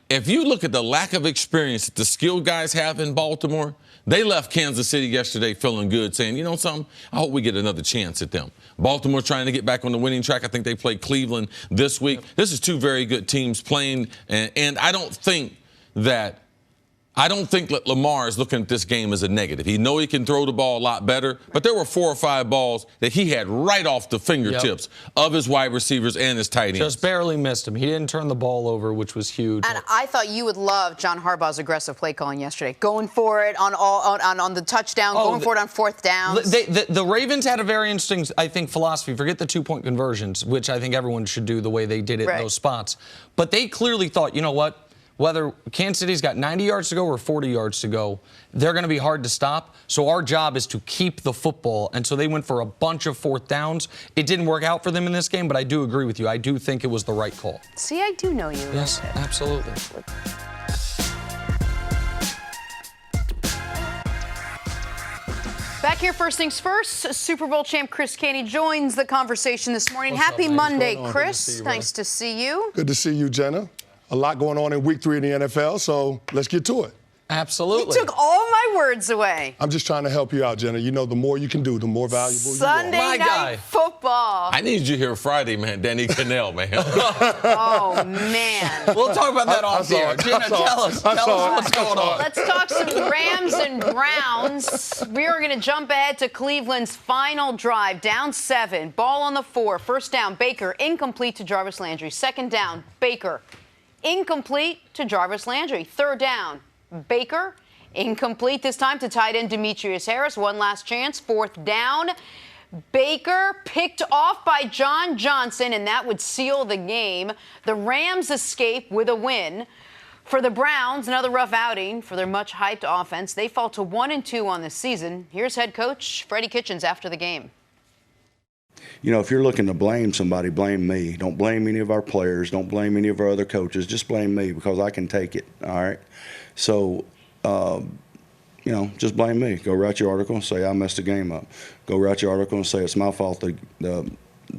Speaker 5: If you look at the lack of experience that the skilled guys have in Baltimore, they left Kansas City yesterday feeling good, saying, you know something, I hope we get another chance at them. Baltimore trying to get back on the winning track. I think they play Cleveland this week. This is 2 very good teams playing, and I don't think that Lamar is looking at this game as a negative. He knows he can throw the ball a lot better, but there were 4 or 5 balls that he had right off the fingertips of his wide receivers and his tight ends.
Speaker 6: Just barely missed him. He didn't turn the ball over, which was huge.
Speaker 1: And I thought you would love John Harbaugh's aggressive play calling yesterday, going for it on the touchdown, going for it on 4th downs.
Speaker 6: The Ravens had a very interesting, I think, philosophy. Forget the 2-point conversions, which I think everyone should do the way they did it in those spots. But they clearly thought, you know what? Whether Kansas City's got 90 yards to go or 40 yards to go, they're going to be hard to stop. So our job is to keep the football. And so they went for a bunch of 4th downs. It didn't work out for them in this game, but I do agree with you. I do think it was the right call.
Speaker 1: See, I do know you.
Speaker 6: Yes, absolutely.
Speaker 1: Back here, first things first, Super Bowl champ Cris joins the conversation this morning. Happy Monday, Cris. Nice to see you.
Speaker 9: Good to see you, Jenna. A lot going on in week 3 in the NFL, so let's get to it.
Speaker 6: Absolutely.
Speaker 1: You took all my words away.
Speaker 9: I'm just trying to help you out, Jenna. You know, the more you can do, the more valuable you are.
Speaker 1: Sunday night football.
Speaker 5: I need you here Friday, man. Danny Cannell, man.
Speaker 1: Oh, man.
Speaker 6: We'll talk about that off the air. Jenna, tell us what's going on.
Speaker 1: Let's talk some Rams and Browns. We are going to jump ahead to Cleveland's final drive. Down 7. Ball on the 4. First down, Baker. Incomplete to Jarvis Landry. Second down, Baker. Incomplete to Jarvis Landry. Third down, Baker. Incomplete this time to tight end Demetrius Harris. One last chance. 4th down. Baker picked off by John Johnson, and that would seal the game. The Rams escape with a win. For the Browns, another rough outing for their much-hyped offense. They fall to 1-2 on the season. Here's head coach Freddie Kitchens after the game.
Speaker 2: You know, if you're looking to blame somebody, blame me. Don't blame any of our players. Don't blame any of our other coaches. Just blame me, because I can take it, all right? So, you know, just blame me. Go write your article and say I messed the game up. Go write your article and say it's my fault the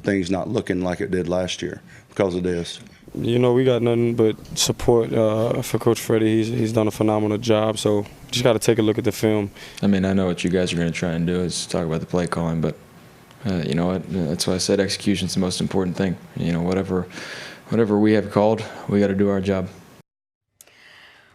Speaker 2: thing's not looking like it did last year, because it is.
Speaker 3: You know, we got nothing but support for Coach Freddie. He's done a phenomenal job, so just got to take a look at the film.
Speaker 4: I mean, I know what you guys are going to try and do is talk about the play calling, but you know what? That's why I said execution's the most important thing. You know, whatever we have called, we got to do our job.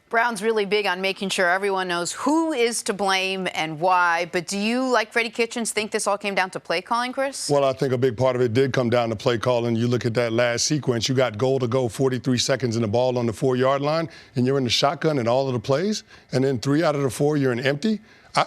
Speaker 1: Brown's really big on making sure everyone knows who is to blame and why. But do you, like Freddie Kitchens, think this all came down to play calling, Cris?
Speaker 9: Well, I think a big part of it did come down to play calling. You look at that last sequence, you got goal to go, 43 seconds in the ball on the 4-yard line, and you're in the shotgun in all of the plays, and then 3 out of the 4 you're in empty.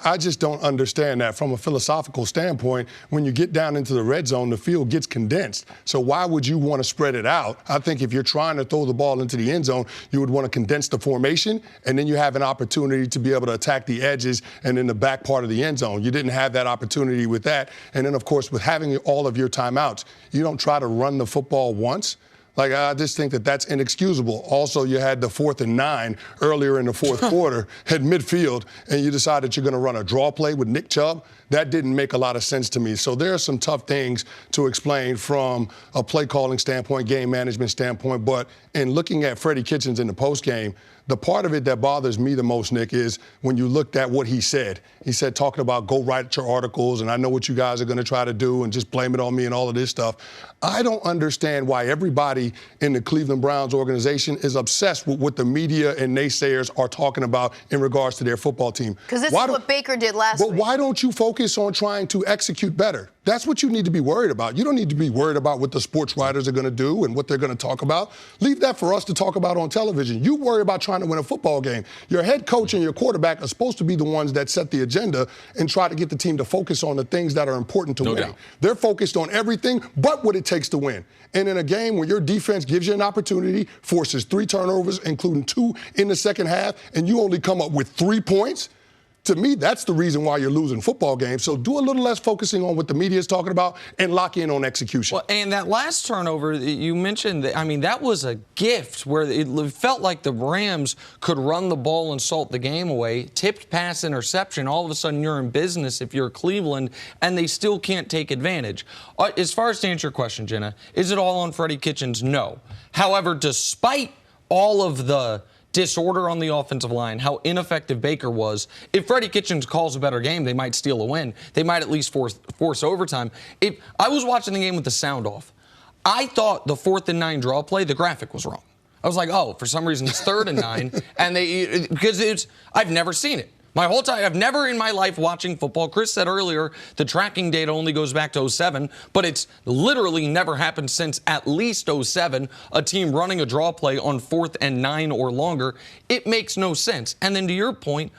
Speaker 9: I just don't understand that from a philosophical standpoint. When you get down into the red zone, the field gets condensed. So why would you want to spread it out? I think if you're trying to throw the ball into the end zone, you would want to condense the formation, and then you have an opportunity to be able to attack the edges and in the back part of the end zone. You didn't have that opportunity with that. And then, of course, with having all of your timeouts, you don't try to run the football once. Like, I just think that that's inexcusable. Also, you had the 4th and 9 earlier in the fourth quarter at midfield, and you decided you're going to run a draw play with Nick Chubb. That didn't make a lot of sense to me. So there are some tough things to explain from a play calling standpoint, game management standpoint. But in looking at Freddie Kitchens in the postgame, the part of it that bothers me the most, Nick, is when you looked at what he said. He said, talking about go write your articles, and I know what you guys are going to try to do, and just blame it on me and all of this stuff. I don't understand why everybody in the Cleveland Browns organization is obsessed with what the media and naysayers are talking about in regards to their football team.
Speaker 1: Because this is what Baker did last week.
Speaker 9: But why don't you focus on trying to execute better? That's what you need to be worried about. You don't need to be worried about what the sports writers are going to do and what they're going to talk about. Leave that for us to talk about on television. You worry about trying to win a football game. Your head coach and your quarterback are supposed to be the ones that set the agenda and try to get the team to focus on the things that are important to winning. They're focused on everything but what it takes to win. And in a game where your defense gives you an opportunity, forces 3 turnovers, including 2 in the second half, and you only come up with 3 points, to me, that's the reason why you're losing football games. So do a little less focusing on what the media is talking about and lock in on execution.
Speaker 6: Well, and that last turnover you mentioned, I mean, that was a gift where it felt like the Rams could run the ball and salt the game away. Tipped pass interception, all of a sudden you're in business if you're Cleveland, and they still can't take advantage. As far as to answer your question, Jenna, is it all on Freddie Kitchens? No. However, despite all of the disorder on the offensive line, how ineffective Baker was, if Freddie Kitchens calls a better game, they might steal a win. They might at least force overtime. I was watching the game with the sound off. I thought the 4th and 9 draw play, the graphic was wrong. I was like, oh, for some reason it's 3rd and 9, and because I've never seen it. My whole time, I've never in my life watching football. Cris said earlier the tracking data only goes back to 07, but it's literally never happened since at least 07, a team running a draw play on 4th and 9 or longer. It makes no sense. And then to your point,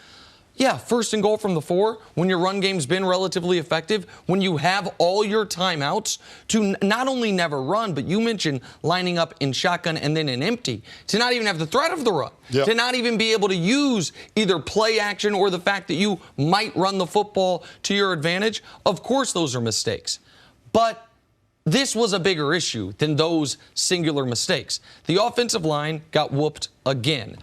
Speaker 6: yeah, 1st and goal from the 4, when your run game's been relatively effective, when you have all your timeouts to not only never run, but you mentioned lining up in shotgun and then in empty, to not even have the threat of the run, to not even be able to use either play action or the fact that you might run the football to your advantage. Of course, those are mistakes. But this was a bigger issue than those singular mistakes. The offensive line got whooped again.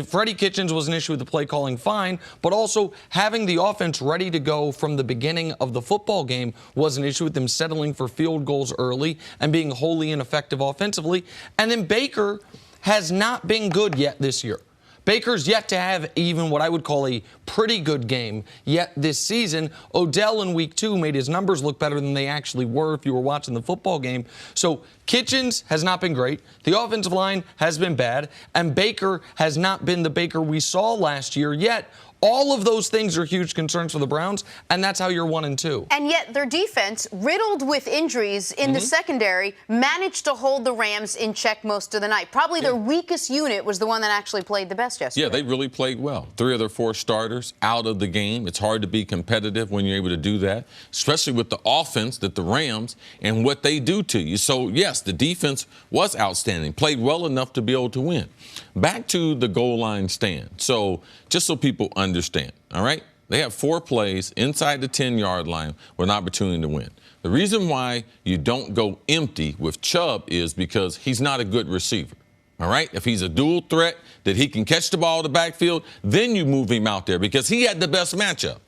Speaker 6: Freddie Kitchens was an issue with the play calling, fine, but also having the offense ready to go from the beginning of the football game was an issue with them settling for field goals early and being wholly ineffective offensively. And then Baker has not been good yet this year. Baker's yet to have even what I would call a pretty good game yet this season. Odell in week 2 made his numbers look better than they actually were if you were watching the football game. So Kitchens has not been great. The offensive line has been bad. And Baker has not been the Baker we saw last year yet. All of those things are huge concerns for the Browns, and that's how you're 1-2.
Speaker 1: And yet their defense, riddled with injuries in the secondary, managed to hold the Rams in check most of the night. Probably their weakest unit was the one that actually played the best yesterday.
Speaker 5: Yeah, they really played well. 3 of their 4 starters out of the game. It's hard to be competitive when you're able to do that, especially with the offense that the Rams and what they do to you. So, yes, the defense was outstanding, played well enough to be able to win. Back to the goal line stand. So, just so people understand, all right? They have 4 plays inside the 10-yard line with an opportunity to win. The reason why you don't go empty with Chubb is because he's not a good receiver, all right? If he's a dual threat that he can catch the ball in the backfield, then you move him out there because he had the best matchup.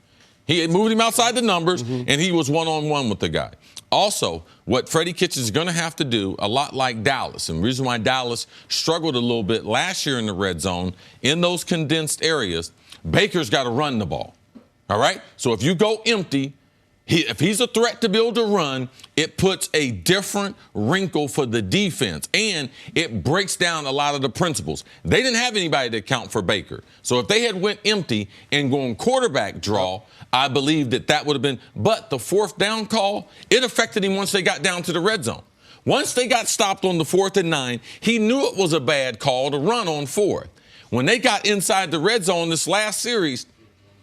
Speaker 5: He had moved him outside the numbers, and he was one-on-one with the guy. Also, what Freddie Kitchens is going to have to do, a lot like Dallas, and the reason why Dallas struggled a little bit last year in the red zone, in those condensed areas, Baker's got to run the ball, all right? So if you go empty, If he's a threat to be able to run, it puts a different wrinkle for the defense, and it breaks down a lot of the principles. They didn't have anybody to account for Baker. So if they had went empty and gone quarterback draw, I believe that would have been. But the fourth down call, it affected him once they got down to the red zone. Once they got stopped on the 4th and 9, he knew it was a bad call to run on 4th. When they got inside the red zone this last series,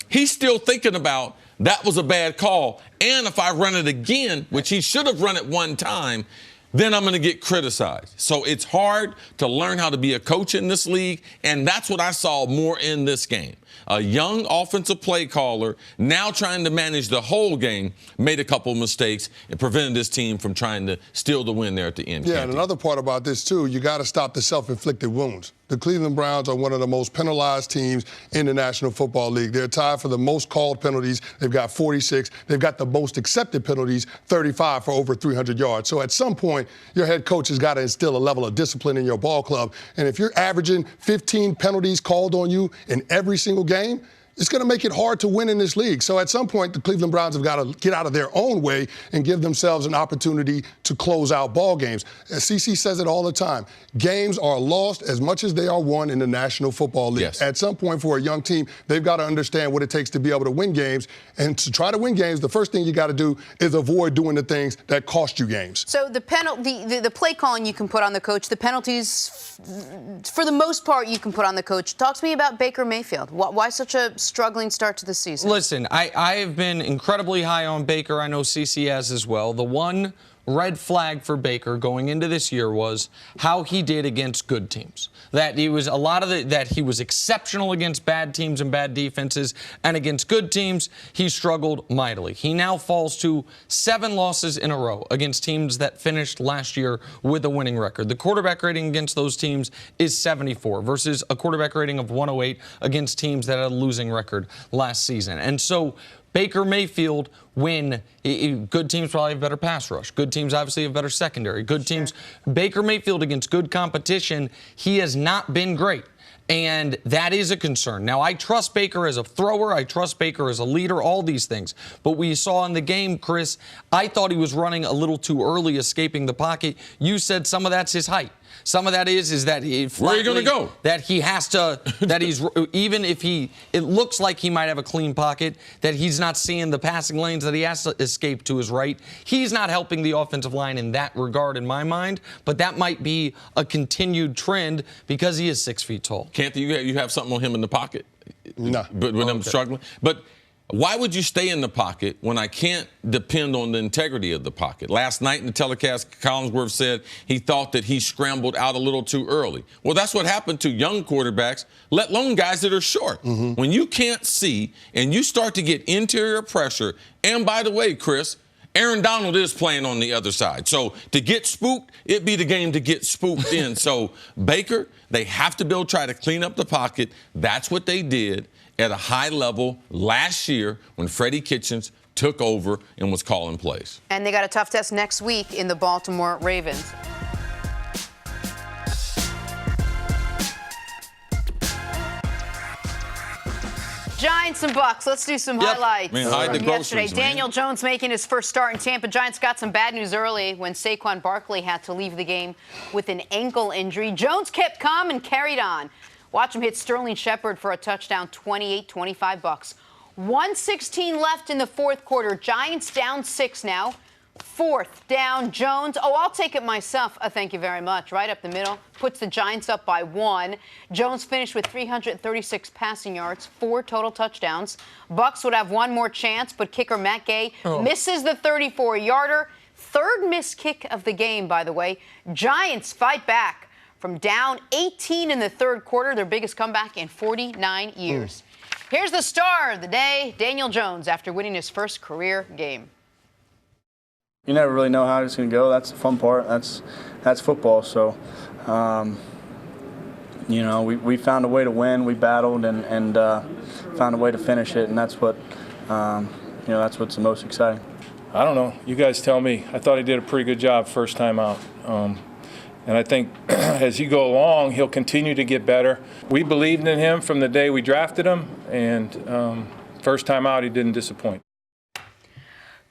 Speaker 5: he's still thinking about that was a bad call. And if I run it again, which he should have run it one time, then I'm going to get criticized. So it's hard to learn how to be a coach in this league, and that's what I saw more in this game. A young offensive play caller now trying to manage the whole game made a couple of mistakes and prevented this team from trying to steal the win there at the end.
Speaker 9: Yeah, and another part about this, too, you got to stop the self-inflicted wounds. The Cleveland Browns are one of the most penalized teams in the National Football League. They're tied for the most called penalties. They've got 46. They've got the most accepted penalties, 35 for over 300 yards. So at some point, your head coach has got to instill a level of discipline in your ball club. And if you're averaging 15 penalties called on you in every single game, it's going to make it hard to win in this league. So at some point, the Cleveland Browns have got to get out of their own way and give themselves an opportunity to close out ball games. As CC says it all the time, games are lost as much as they are won in the National Football League.
Speaker 5: Yes.
Speaker 9: At some point, for a young team, they've got to understand what it takes to be able to win games. And to try to win games, the first thing you got to do is avoid doing the things that cost you games.
Speaker 1: So the play calling you can put on the coach, the penalties, for the most part, you can put on the coach. Talk to me about Baker Mayfield. Why such a struggling start to the season?
Speaker 6: Listen, I have been incredibly high on Baker. I know CC has as well. The one red flag for Baker going into this year was how he did against good teams. That he was that he was exceptional against bad teams and bad defenses, and against good teams, he struggled mightily. He now falls to 7 losses in a row against teams that finished last year with a winning record. The quarterback rating against those teams is 74 versus a quarterback rating of 108 against teams that had a losing record last season. And so Baker Mayfield, when good teams probably have better pass rush. Good teams obviously have better secondary. Good teams. Baker Mayfield against good competition, he has not been great. And that is a concern. Now, I trust Baker as a thrower. I trust Baker as a leader, all these things. But we saw in the game, Chris, I thought he was running a little too early, escaping the pocket. You said some of that's his height. Some of that is that he
Speaker 5: where are you going to go?
Speaker 6: That he has to, that he's, even if it looks like he might have a clean pocket, that he's not seeing the passing lanes, that he has to escape to his right. He's not helping the offensive line in that regard, in my mind, but that might be a continued trend because he is 6 feet tall.
Speaker 5: Can't you have something on him in the pocket?
Speaker 9: No.
Speaker 5: But when I'm struggling? But why would you stay in the pocket when I can't depend on the integrity of the pocket? Last night in the telecast, Collinsworth said he thought that he scrambled out a little too early. Well, that's what happened to young quarterbacks, let alone guys that are short. Mm-hmm. When you can't see and you start to get interior pressure, and by the way, Chris, Aaron Donald is playing on the other side. So to get spooked, it'd be the game to get spooked in. So Baker, they have to be able to try to clean up the pocket. That's what they did at a high level last year when Freddie Kitchens took over and was calling plays.
Speaker 1: And they got a tough test next week in the Baltimore Ravens. Giants and Bucks. Let's do some highlights.
Speaker 5: Hide the
Speaker 1: from
Speaker 5: groceries,
Speaker 1: yesterday. Daniel Jones making his first start in Tampa. Giants got some bad news early when Saquon Barkley had to leave the game with an ankle injury. Jones kept calm and carried on. Watch him hit Sterling Shepard for a touchdown, 28-25 Bucks. 1:16 left in the fourth quarter. Giants down 6 now. Fourth down, Jones. Oh, I'll take it myself. Thank you very much. Right up the middle. Puts the Giants up by 1. Jones finished with 336 passing yards, 4 total touchdowns. Bucks would have one more chance, but kicker Matt Gay misses the 34-yarder. Third missed kick of the game, by the way. Giants fight back from down 18 in the third quarter, their biggest comeback in 49 years. Here's the star of the day, Daniel Jones, after winning his first career game.
Speaker 7: You never really know how it's going to go. That's the fun part. That's football. So, we found a way to win. We battled and found a way to finish it, and that's what, that's what's the most exciting.
Speaker 8: I don't know. You guys tell me. I thought he did a pretty good job first time out. And I think as you go along, he'll continue to get better. We believed in him from the day we drafted him, and first time out, he didn't disappoint.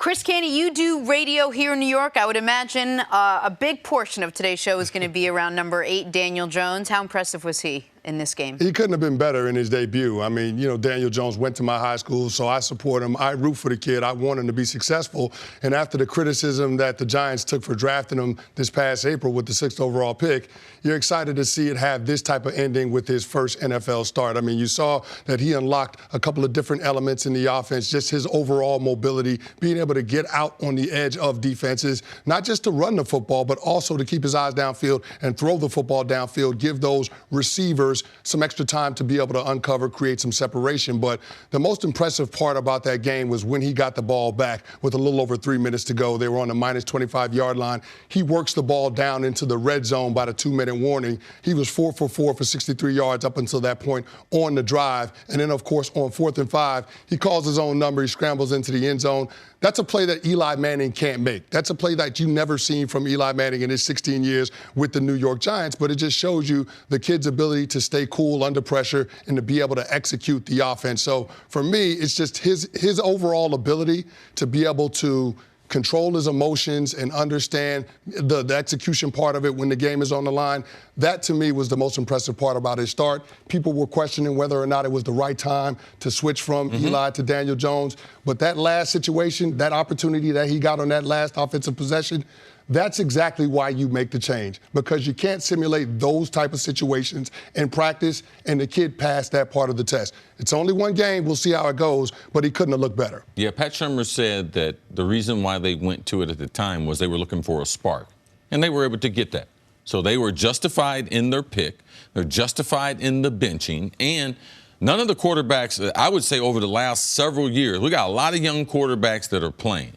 Speaker 1: Chris Canty, you do radio here in New York. I would imagine a big portion of today's show is going to be around number 8, Daniel Jones. How impressive was he in this game?
Speaker 9: He couldn't have been better in his debut. I mean, you know, Daniel Jones went to my high school, so I support him. I root for the kid. I want him to be successful. And after the criticism that the Giants took for drafting him this past April with the 6th overall pick, you're excited to see it have this type of ending with his first NFL start. I mean, you saw that he unlocked a couple of different elements in the offense, just his overall mobility, being able to get out on the edge of defenses, not just to run the football, but also to keep his eyes downfield and throw the football downfield, give those receivers some extra time to be able to uncover, create some separation. But the most impressive part about that game was when he got the ball back with a little over 3 minutes to go. They were on the minus 25-yard line. He works the ball down into the red zone by the 2-minute warning. He was 4 for 4 for 63 yards up until that point on the drive. And then, of course, on 4th and 5, he calls his own number. He scrambles into the end zone. That's a play that Eli Manning can't make. That's a play that you've never seen from Eli Manning in his 16 years with the New York Giants, but it just shows you the kid's ability to stay cool under pressure and to be able to execute the offense. So for me, it's just his overall ability to be able to control his emotions and understand the execution part of it when the game is on the line. That, to me, was the most impressive part about his start. People were questioning whether or not it was the right time to switch from Eli to Daniel Jones. But that last situation, that opportunity that he got on that last offensive possession, that's exactly why you make the change, because you can't simulate those type of situations in practice, and the kid passed that part of the test. It's only one game. We'll see how it goes, but he couldn't have looked better.
Speaker 5: Yeah, Pat Shurmur said that the reason why they went to it at the time was they were looking for a spark, and they were able to get that. So they were justified in their pick. They're justified in the benching, and none of the quarterbacks, I would say over the last several years, we got a lot of young quarterbacks that are playing.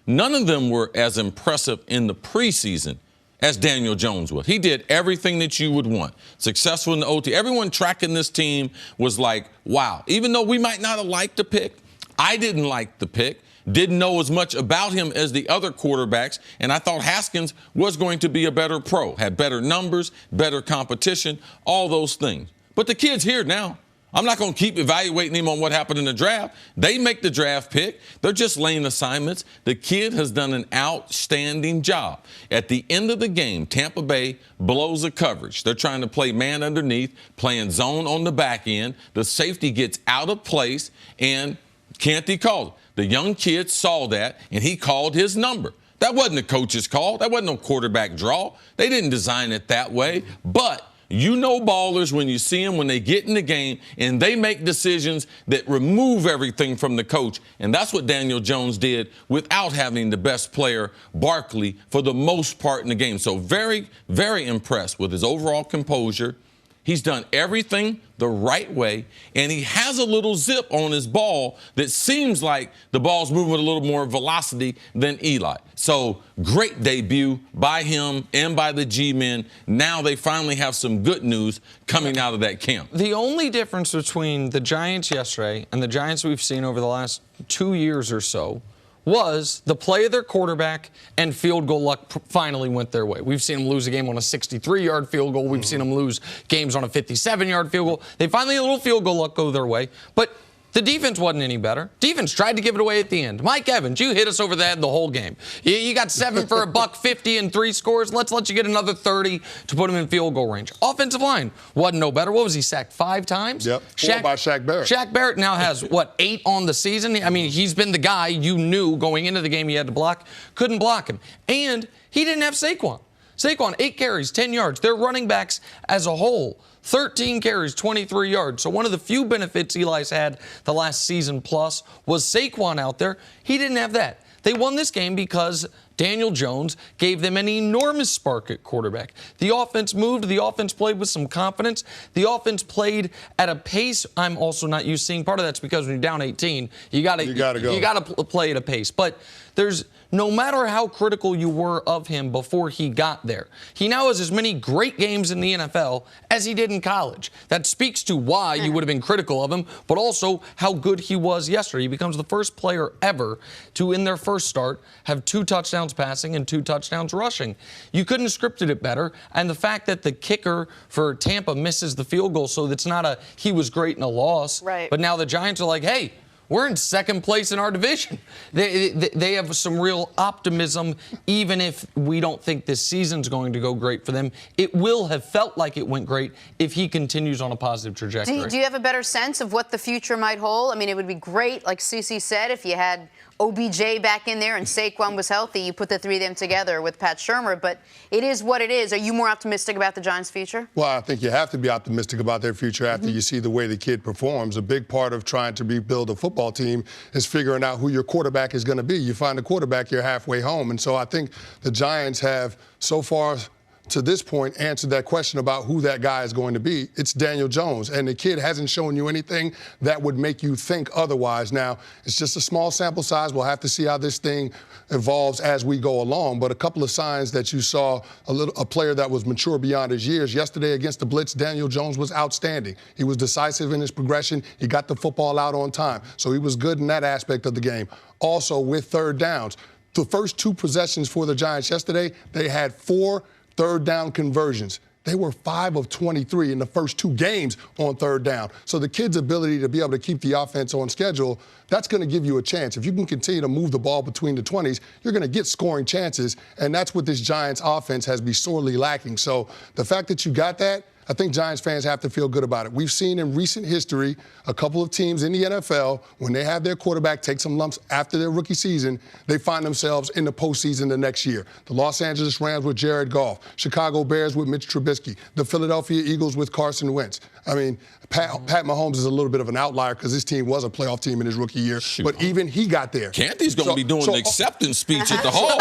Speaker 5: None of them were as impressive in the preseason as Daniel Jones was. He did everything that you would want. Successful in the OT. Everyone tracking this team was like, wow. Even though we might not have liked the pick, I didn't like the pick, didn't know as much about him as the other quarterbacks, and I thought Haskins was going to be a better pro, had better numbers, better competition, all those things. But the kid's here now. I'm not going to keep evaluating him on what happened in the draft. They make the draft pick. They're just laying assignments. The kid has done an outstanding job. At the end of the game, Tampa Bay blows a coverage. They're trying to play man underneath, playing zone on the back end. The safety gets out of place, and Canty called it. The young kid saw that, and he called his number. That wasn't a coach's call. That wasn't no quarterback draw. They didn't design it that way, but you know ballers when you see them, when they get in the game and they make decisions that remove everything from the coach. And that's what Daniel Jones did without having the best player, Barkley, for the most part in the game. So very, very impressed with his overall composure. He's done everything the right way, and he has a little zip on his ball that seems like the ball's moving with a little more velocity than Eli. So great debut by him and by the G-men. Now they finally have some good news coming out of that camp.
Speaker 6: The only difference between the Giants yesterday and the Giants we've seen over the last 2 years or so was the play of their quarterback, and field goal luck finally went their way. We've seen them lose a game on a 63-yard field goal. We've seen them lose games on a 57-yard field goal. They finally had a little field goal luck go their way. But the defense wasn't any better. Defense tried to give it away at the end. Mike Evans, you hit us over the head the whole game. You got 7 for $150 and 3 scores. Let's let you get another 30 to put him in field goal range. Offensive line wasn't no better. What was he, sacked 5 times?
Speaker 9: Yep, 4 by Shaq Barrett.
Speaker 6: Shaq Barrett now has, 8 on the season? I mean, he's been the guy you knew going into the game he had to block. Couldn't block him. And he didn't have Saquon. Saquon, 8 carries, 10 yards. Their running backs as a whole, 13 carries, 23 yards. So one of the few benefits Eli's had the last season plus was Saquon out there. He didn't have that. They won this game because Daniel Jones gave them an enormous spark at quarterback. The offense moved. The offense played with some confidence. The offense played at a pace I'm also not used to seeing. Part of that's because when you're down 18, you got to play at a pace. But there's no matter how critical you were of him before he got there, he now has as many great games in the NFL as he did in college. That speaks to why you would have been critical of him, but also how good he was yesterday. He becomes the first player ever to, in their first start, have 2 touchdowns passing and 2 touchdowns rushing. You couldn't have scripted it better, and the fact that the kicker for Tampa misses the field goal, so that's not a he was great in a loss,
Speaker 1: right.
Speaker 6: But now the Giants are like, hey, We're in second place in our division. They have some real optimism, even if we don't think this season's going to go great for them. It will have felt like it went great if he continues on a positive trajectory.
Speaker 1: Do you have a better sense of what the future might hold? I mean, it would be great, like Cece said, if you had OBJ back in there and Saquon was healthy, you put the three of them together with Pat Shurmur, but it is what it is. Are you more optimistic about the Giants' future?
Speaker 9: Well, I think you have to be optimistic about their future after you see the way the kid performs. A big part of trying to rebuild a football team is figuring out who your quarterback is going to be. You find a quarterback, you're halfway home. And so I think the Giants have so far to this point answered that question about who that guy is going to be. It's Daniel Jones, and the kid hasn't shown you anything that would make you think otherwise. Now, it's just a small sample size. We'll have to see how this thing evolves as we go along, but a couple of signs that you saw a player that was mature beyond his years. Yesterday against the Blitz, Daniel Jones was outstanding. He was decisive in his progression. He got the football out on time, so he was good in that aspect of the game. Also, with third downs, the first two possessions for the Giants yesterday, they had 4 third down conversions. They were 5 of 23 in the first 2 games on third down. So the kid's ability to be able to keep the offense on schedule, that's going to give you a chance. If you can continue to move the ball between the 20s, you're going to get scoring chances, and that's what this Giants offense has been sorely lacking. So the fact that you got that, I think Giants fans have to feel good about it. We've seen in recent history a couple of teams in the NFL, when they have their quarterback take some lumps after their rookie season, they find themselves in the postseason the next year. The Los Angeles Rams with Jared Goff, Chicago Bears with Mitch Trubisky, the Philadelphia Eagles with Carson Wentz. I mean, Pat Mahomes is a little bit of an outlier because his team was a playoff team in his rookie year, but even he got there.
Speaker 5: Canty's going to be doing an acceptance speech at the Hall.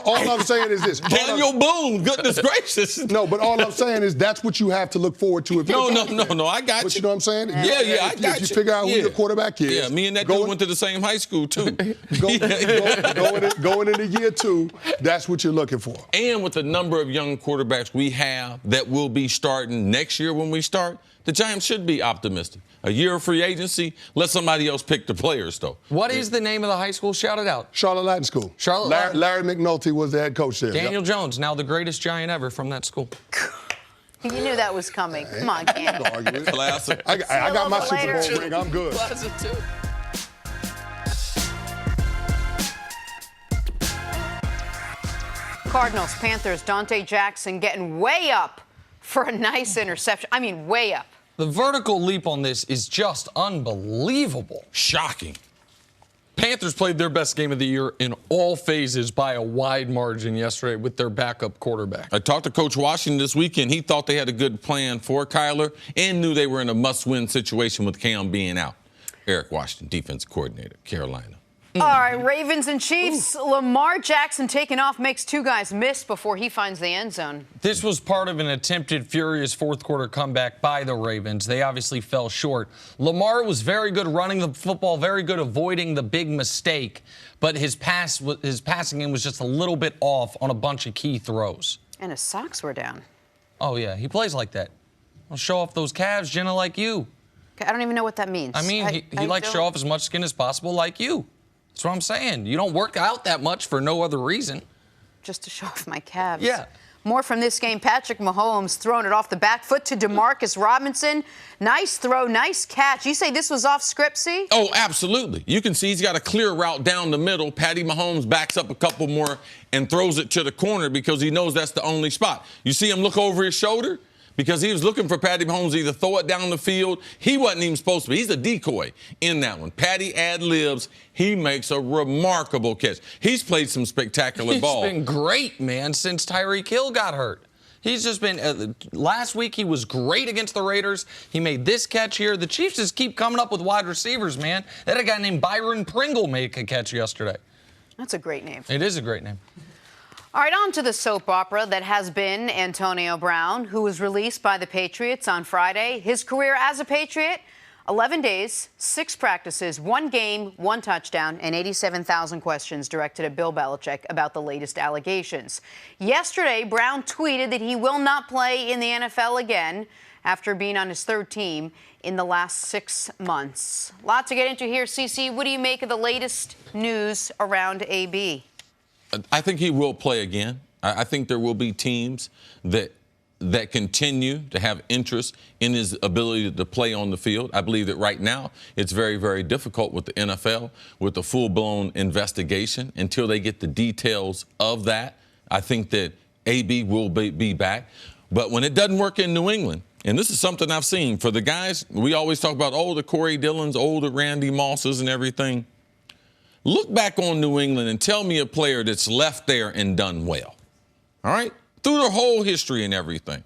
Speaker 9: All I'm saying is this.
Speaker 5: Daniel Boone, goodness gracious.
Speaker 9: No, but all I'm saying is that's what you have to look forward to.
Speaker 5: No, I got
Speaker 9: but
Speaker 5: you.
Speaker 9: you know what I'm saying?
Speaker 5: Yeah, I got you.
Speaker 9: If you figure out who your quarterback is.
Speaker 5: Yeah, me and that dude went to the same high school, too.
Speaker 9: Going into year 2, that's what you're looking for.
Speaker 5: And with the number of young quarterbacks we have that will be starting next year when we start, the Giants should be optimistic. A year of free agency, let somebody else pick the players, though.
Speaker 6: What is the name of the high school? Shout it out.
Speaker 9: Charlotte Latin School. Larry McNulty was the head coach there.
Speaker 6: Daniel Jones, now the greatest Giant ever from that school.
Speaker 1: You knew that was coming. Come on, Canty.
Speaker 5: Classic.
Speaker 9: I got my Super Bowl ring. I'm good.
Speaker 5: Classic, too.
Speaker 1: Cardinals, Panthers, Dante Jackson getting way up for a nice interception. I mean, way up.
Speaker 6: The vertical leap on this is just unbelievable.
Speaker 5: Shocking.
Speaker 6: Panthers played their best game of the year in all phases by a wide margin yesterday with their backup quarterback.
Speaker 5: I talked to Coach Washington this weekend. He thought they had a good plan for Kyler and knew they were in a must-win situation with Cam being out. Eric Washington, defense coordinator, Carolina.
Speaker 1: All right, Ravens and Chiefs. Lamar Jackson taking off makes 2 guys miss before he finds the end zone.
Speaker 6: This was part of an attempted furious fourth-quarter comeback by the Ravens. They obviously fell short. Lamar was very good running the football, very good avoiding the big mistake, but his passing game was just a little bit off on a bunch of key throws.
Speaker 1: And his socks were down.
Speaker 6: Oh, yeah, he plays like that. I'll show off those calves, Jenna, like you.
Speaker 1: I don't even know what that means.
Speaker 6: I mean, he likes to show off as much skin as possible like you. That's what I'm saying. You don't work out that much for no other reason.
Speaker 1: Just to show off my calves.
Speaker 6: Yeah.
Speaker 1: More from this game. Patrick Mahomes throwing it off the back foot to Jamarcus Robinson. Nice throw, nice catch. You say this was off script, see?
Speaker 5: Oh, absolutely. You can see he's got a clear route down the middle. Patty Mahomes backs up a couple more and throws it to the corner because he knows that's the only spot. You see him look over his shoulder? Because he was looking for Patty Mahomes to either throw it down the field. He wasn't even supposed to be. He's a decoy in that one. Patty ad-libs. He makes a remarkable catch. He's played some spectacular ball.
Speaker 6: He's been great, man, since Tyreek Hill got hurt. He's just been last week he was great against the Raiders. He made this catch here. The Chiefs just keep coming up with wide receivers, man. They had a guy named Byron Pringle make a catch yesterday.
Speaker 1: That's a great name.
Speaker 6: It is a great name.
Speaker 1: All right, on to the soap opera that has been Antonio Brown, who was released by the Patriots on Friday. His career as a Patriot, 11 days, 6 practices, 1 game, 1 touchdown, and 87,000 questions directed at Bill Belichick about the latest allegations. Yesterday, Brown tweeted that he will not play in the NFL again after being on his 3rd team in the last 6 months. A lot to get into here, CC. What do you make of the latest news around AB?
Speaker 5: I think he will play again. I think there will be teams that that continue to have interest in his ability to play on the field. I believe that right now it's very, very difficult with the NFL, with the full-blown investigation until they get the details of that. I think that AB will be back. But when it doesn't work in New England, and this is something I've seen for the guys, we always talk about, the Corey Dillons, the Randy Mosses and everything. Look back on New England and tell me a player that's left there and done well. All right? Through their whole history and everything.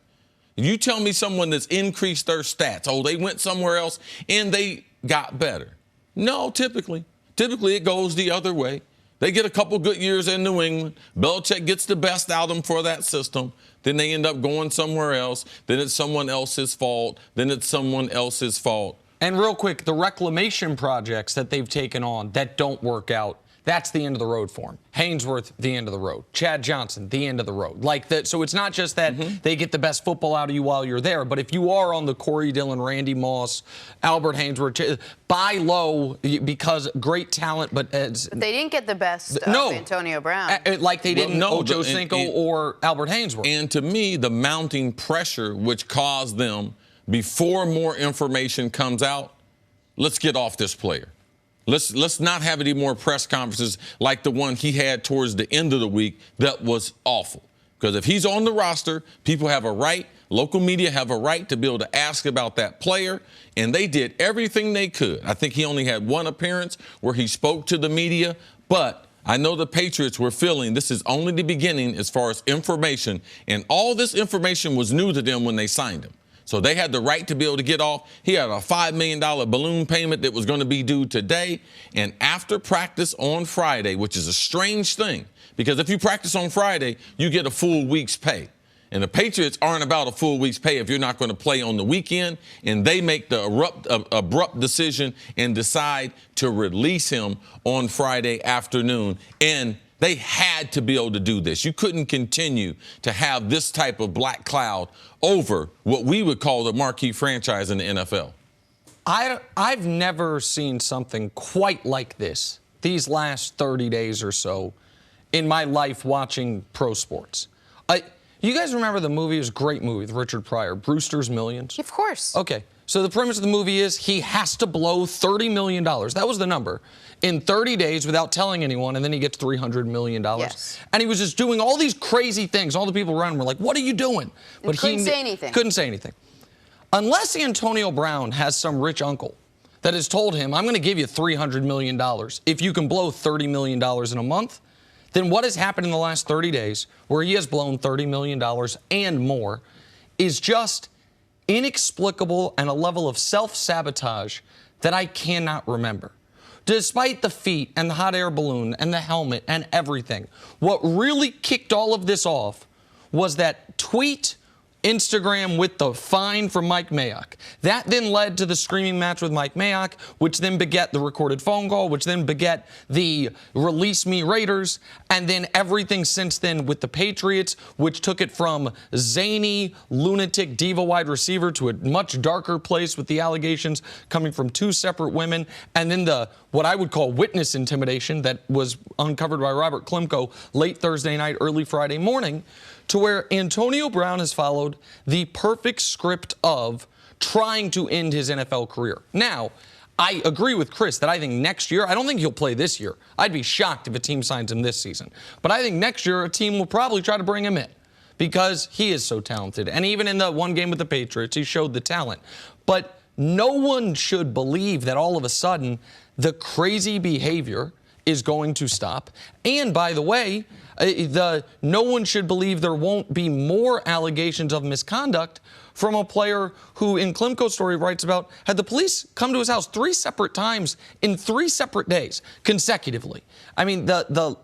Speaker 5: You tell me someone that's increased their stats. They went somewhere else and they got better. No, typically. Typically, it goes the other way. They get a couple good years in New England. Belichick gets the best out of them for that system. Then they end up going somewhere else. Then it's someone else's fault. Then it's someone else's fault.
Speaker 6: And real quick, the reclamation projects that they've taken on that don't work out, that's the end of the road for him. Hainsworth, the end of the road. Chad Johnson, the end of the road. Like that. So it's not just that they get the best football out of you while you're there, but if you are on the Corey Dillon, Randy Moss, Albert Hainsworth, buy low because great talent, but
Speaker 1: they didn't get the best of Antonio Brown.
Speaker 6: Like they didn't Ocho Cinco or Albert Hainsworth.
Speaker 5: And to me, the mounting pressure which caused them, before more information comes out, let's get off this player. Let's not have any more press conferences like the one he had towards the end of the week that was awful. Because if he's on the roster, people have a right, local media have a right to be able to ask about that player, and they did everything they could. I think he only had one appearance where he spoke to the media, but I know the Patriots were feeling this is only the beginning as far as information, and all this information was new to them when they signed him. So they had the right to be able to get off. He had a $5 million balloon payment that was going to be due today. And after practice on Friday, which is a strange thing, because if you practice on Friday, you get a full week's pay. And the Patriots aren't about a full week's pay if you're not going to play on the weekend. And they make the abrupt decision and decide to release him on Friday afternoon. And they had to be able to do this. You couldn't continue to have this type of black cloud over what we would call the marquee franchise in the NFL.
Speaker 6: I've never seen something quite like this these last 30 days or so in my life watching pro sports. You guys remember the movie? It was a great movie with Richard Pryor, Brewster's Millions?
Speaker 1: Of course.
Speaker 6: Okay. So the premise of the movie is he has to blow $30 million. That was the number. In 30 days without telling anyone, and then he gets $300 million.
Speaker 1: Yes.
Speaker 6: And he was just doing all these crazy things. All the people around him were like, what are you doing?
Speaker 1: But he couldn't say anything.
Speaker 6: Couldn't say anything. Unless Antonio Brown has some rich uncle that has told him, I'm going to give you $300 million if you can blow $30 million in a month, then what has happened in the last 30 days where he has blown $30 million and more is just inexplicable and a level of self-sabotage that I cannot remember. Despite the feet and the hot air balloon and the helmet and everything, what really kicked all of this off was that tweet, Instagram with the fine from Mike Mayock. That then led to the screaming match with Mike Mayock, which then beget the recorded phone call, which then beget the release me Raiders, and then everything since then with the Patriots, which took it from zany, lunatic, diva wide receiver to a much darker place with the allegations coming from two separate women, and then the what I would call witness intimidation that was uncovered by Robert Klimko late Thursday night, early Friday morning, to where Antonio Brown has followed the perfect script of trying to end his NFL career. Now, I agree with Chris that I think next year, I don't think he'll play this year. I'd be shocked if a team signs him this season. But I think next year a team will probably try to bring him in because he is so talented. And even in the one game with the Patriots, he showed the talent. But no one should believe that all of a sudden the crazy behavior is going to stop. And by the way, no one should believe there won't be more allegations of misconduct from a player who, in Klimko's story, writes about had the police come to his house 3 separate times in 3 separate days consecutively. I mean, the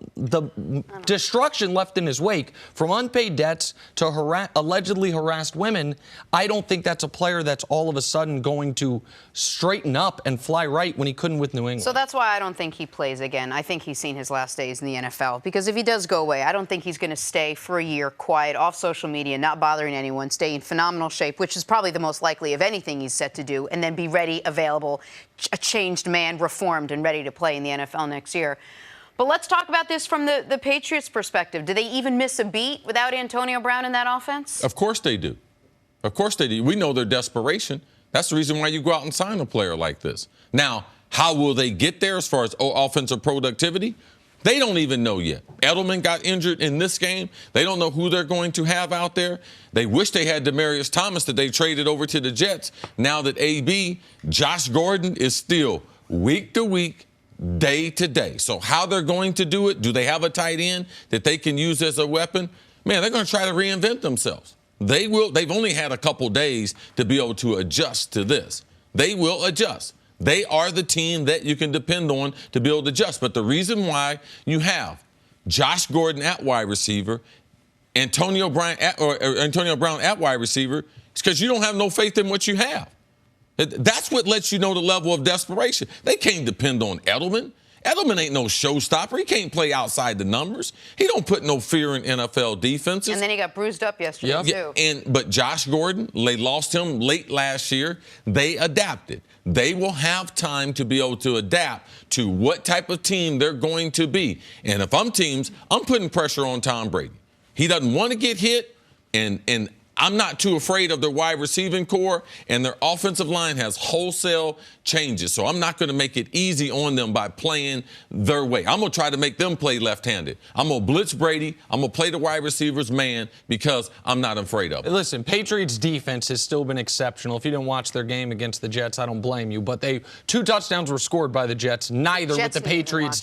Speaker 6: destruction left in his wake from unpaid debts to allegedly harassed women. I don't think that's a player that's all of a sudden going to straighten up and fly right when he couldn't with New England.
Speaker 1: So that's why I don't think he plays again. I think he's seen his last days in the NFL. Because if he does go away, I don't think he's going to stay for a year quiet, off social media, not bothering anyone, stay in phenomenal shape, which is probably the most likely of anything he's set to do, and then be ready, available, a changed man, reformed, and ready to play in the NFL next year. But let's talk about this from the Patriots' perspective. Do they even miss a beat without Antonio Brown in that offense?
Speaker 5: Of course they do. Of course they do. We know their desperation. That's the reason why you go out and sign a player like this. Now, how will they get there as far as offensive productivity? They don't even know yet. Edelman got injured in this game. They don't know who they're going to have out there. They wish they had Demaryius Thomas that they traded over to the Jets. Now that AB, Josh Gordon is still week to week, day to day. So how they're going to do it, do they have a tight end that they can use as a weapon? Man, they're going to try to reinvent themselves. They will. They've only had a couple days to be able to adjust to this. They will adjust. They are the team that you can depend on to be able to adjust. But the reason why you have Josh Gordon at wide receiver, Antonio Brown at wide receiver, is because you don't have no faith in what you have. That's what lets you know the level of desperation. They can't depend on Edelman. Edelman ain't no showstopper. He can't play outside the numbers. He don't put no fear in NFL defenses.
Speaker 1: And then he got bruised up yesterday, too.
Speaker 5: But Josh Gordon, they lost him late last year. They adapted. They will have time to be able to adapt to what type of team they're going to be. And if I'm teams, I'm putting pressure on Tom Brady. He doesn't want to get hit, and I'm not too afraid of their wide receiving core, and their offensive line has wholesale changes. So I'm not going to make it easy on them by playing their way. I'm going to try to make them play left-handed. I'm going to blitz Brady. I'm going to play the wide receivers man because I'm not afraid of it.
Speaker 6: Listen, Patriots defense has still been exceptional. If you didn't watch their game against the Jets, I don't blame you. But 2 touchdowns were scored by the Jets, neither with the Patriots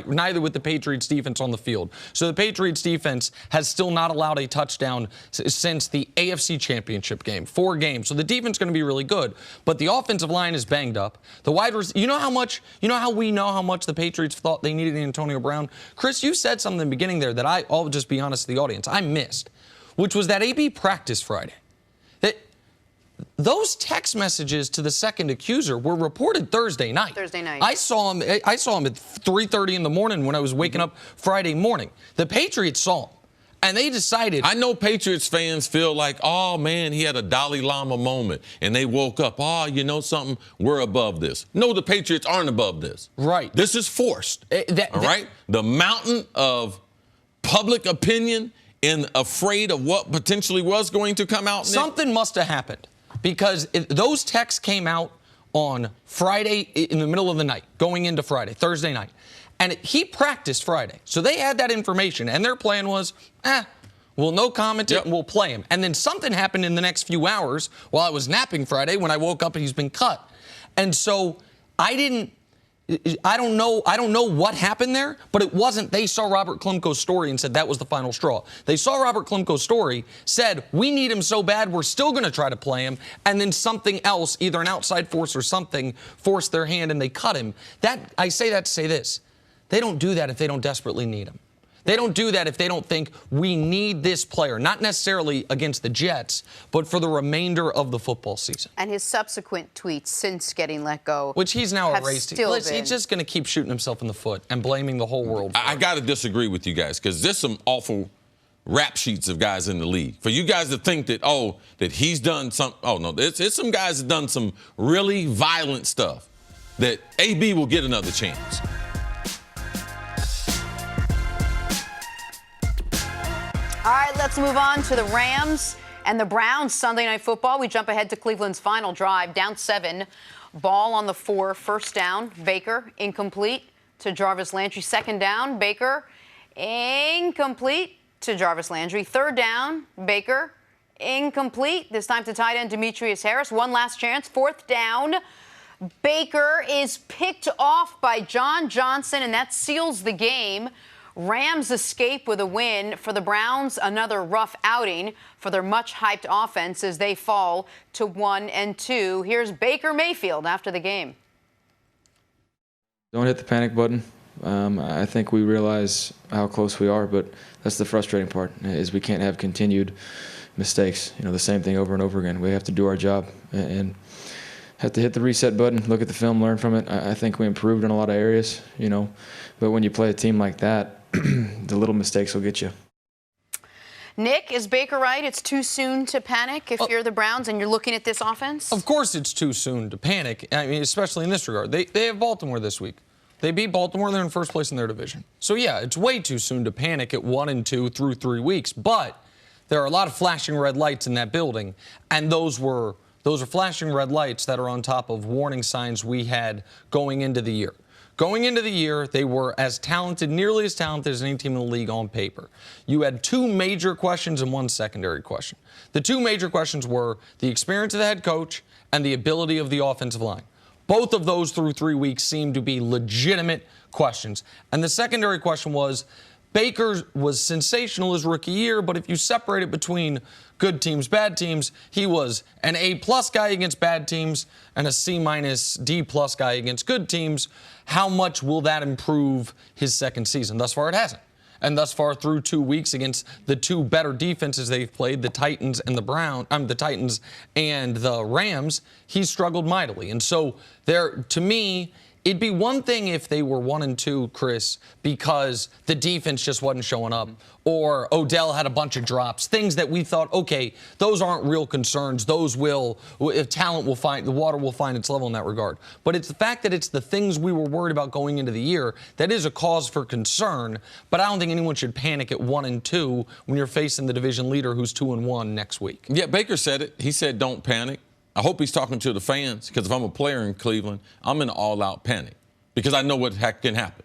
Speaker 6: neither with the Patriots defense on the field. So the Patriots defense has still not allowed a touchdown since the AFC Championship game, 4 games. So the defense is going to be really good, but the offensive line is banged up. The you know how we know how much the Patriots thought they needed Antonio Brown? Chris, you said something in the beginning there that I'll just be honest to the audience, I missed, which was that AB practice Friday. Those text messages to the second accuser were reported Thursday night. I saw him at 3:30 in the morning when I was waking up Friday morning. The Patriots saw him. And they decided.
Speaker 5: I know Patriots fans feel like, oh, man, he had a Dalai Lama moment. And they woke up, oh, you know something? We're above this. No, the Patriots aren't above this.
Speaker 6: Right.
Speaker 5: This is forced. All right? The mountain of public opinion and afraid of what potentially was going to come out.
Speaker 6: Something must have happened because those texts came out on Friday in the middle of the night, going into Thursday night. And he practiced Friday. So they had that information. And their plan was, we'll no comment and we'll play him. And then something happened in the next few hours while I was napping Friday when I woke up and he's been cut. And so I don't know what happened there, but it wasn't they saw Robert Klemko's story and said that was the final straw. They saw Robert Klemko's story, said, we need him so bad, we're still going to try to play him, and then something else, either an outside force or something, forced their hand and they cut him. I say that to say this. They don't do that if they don't desperately need him. They don't do that if they don't think we need this player, not necessarily against the Jets, but for the remainder of the football season.
Speaker 1: And his subsequent tweets since getting let go,
Speaker 6: which he's now erased. He's just going to keep shooting himself in the foot and blaming the whole world.
Speaker 5: I got to disagree with you guys because there's some awful rap sheets of guys in the league. For you guys to think that, that he's done some, no, it's some guys that done some really violent stuff that AB will get another chance.
Speaker 1: All right, let's move on to the Rams and the Browns Sunday Night Football. We jump ahead to Cleveland's final drive, down 7. Ball on the 4, first down. Baker, incomplete to Jarvis Landry. Second down, Baker, incomplete to Jarvis Landry. Third down, Baker, incomplete. This time to tight end Demetrius Harris. One last chance, fourth down. Baker is picked off by John Johnson, and that seals the game. Rams escape with a win. For the Browns, another rough outing for their much-hyped offense as they fall to 1-2. Here's Baker Mayfield after the game.
Speaker 4: Don't hit the panic button. I think we realize how close we are, but that's the frustrating part, is we can't have continued mistakes. The same thing over and over again. We have to do our job and have to hit the reset button, look at the film, learn from it. I think we improved in a lot of areas, but when you play a team like that, the little mistakes will get you.
Speaker 1: Nick, is Baker right? It's too soon to panic if you're the Browns and you're looking at this offense?
Speaker 6: Of course it's too soon to panic, I mean, especially in this regard. They have Baltimore this week. They beat Baltimore. They're in first place in their division. So, yeah, it's way too soon to panic at 1-2 through 3 weeks. But there are a lot of flashing red lights in that building, and those are flashing red lights that are on top of warning signs we had going into the year. Going into the year, they were as talented, nearly as talented as any team in the league on paper. You had 2 major questions and 1 secondary question. The 2 major questions were the experience of the head coach and the ability of the offensive line. Both of those through 3 weeks seemed to be legitimate questions. And the secondary question was, Baker was sensational his rookie year, but if you separate it between good teams, bad teams, he was an A-plus guy against bad teams and a C-D-plus guy against good teams. How much will that improve his second season? Thus far, it hasn't. And thus far, through 2 weeks against the 2 better defenses they've played, the Titans and the Titans and the Rams, he's struggled mightily. And so to me, it'd be one thing if they were 1-2, Chris, because the defense just wasn't showing up, or Odell had a bunch of drops, things that we thought, okay, those aren't real concerns. Those if talent will find, the water will find its level in that regard. But it's the fact that it's the things we were worried about going into the year that is a cause for concern. But I don't think anyone should panic at 1-2 when you're facing the division leader who's 2-1 next week.
Speaker 5: Yeah, Baker said it. He said, don't panic. I hope he's talking to the fans, because if I'm a player in Cleveland, I'm in all-out panic because I know what can happen.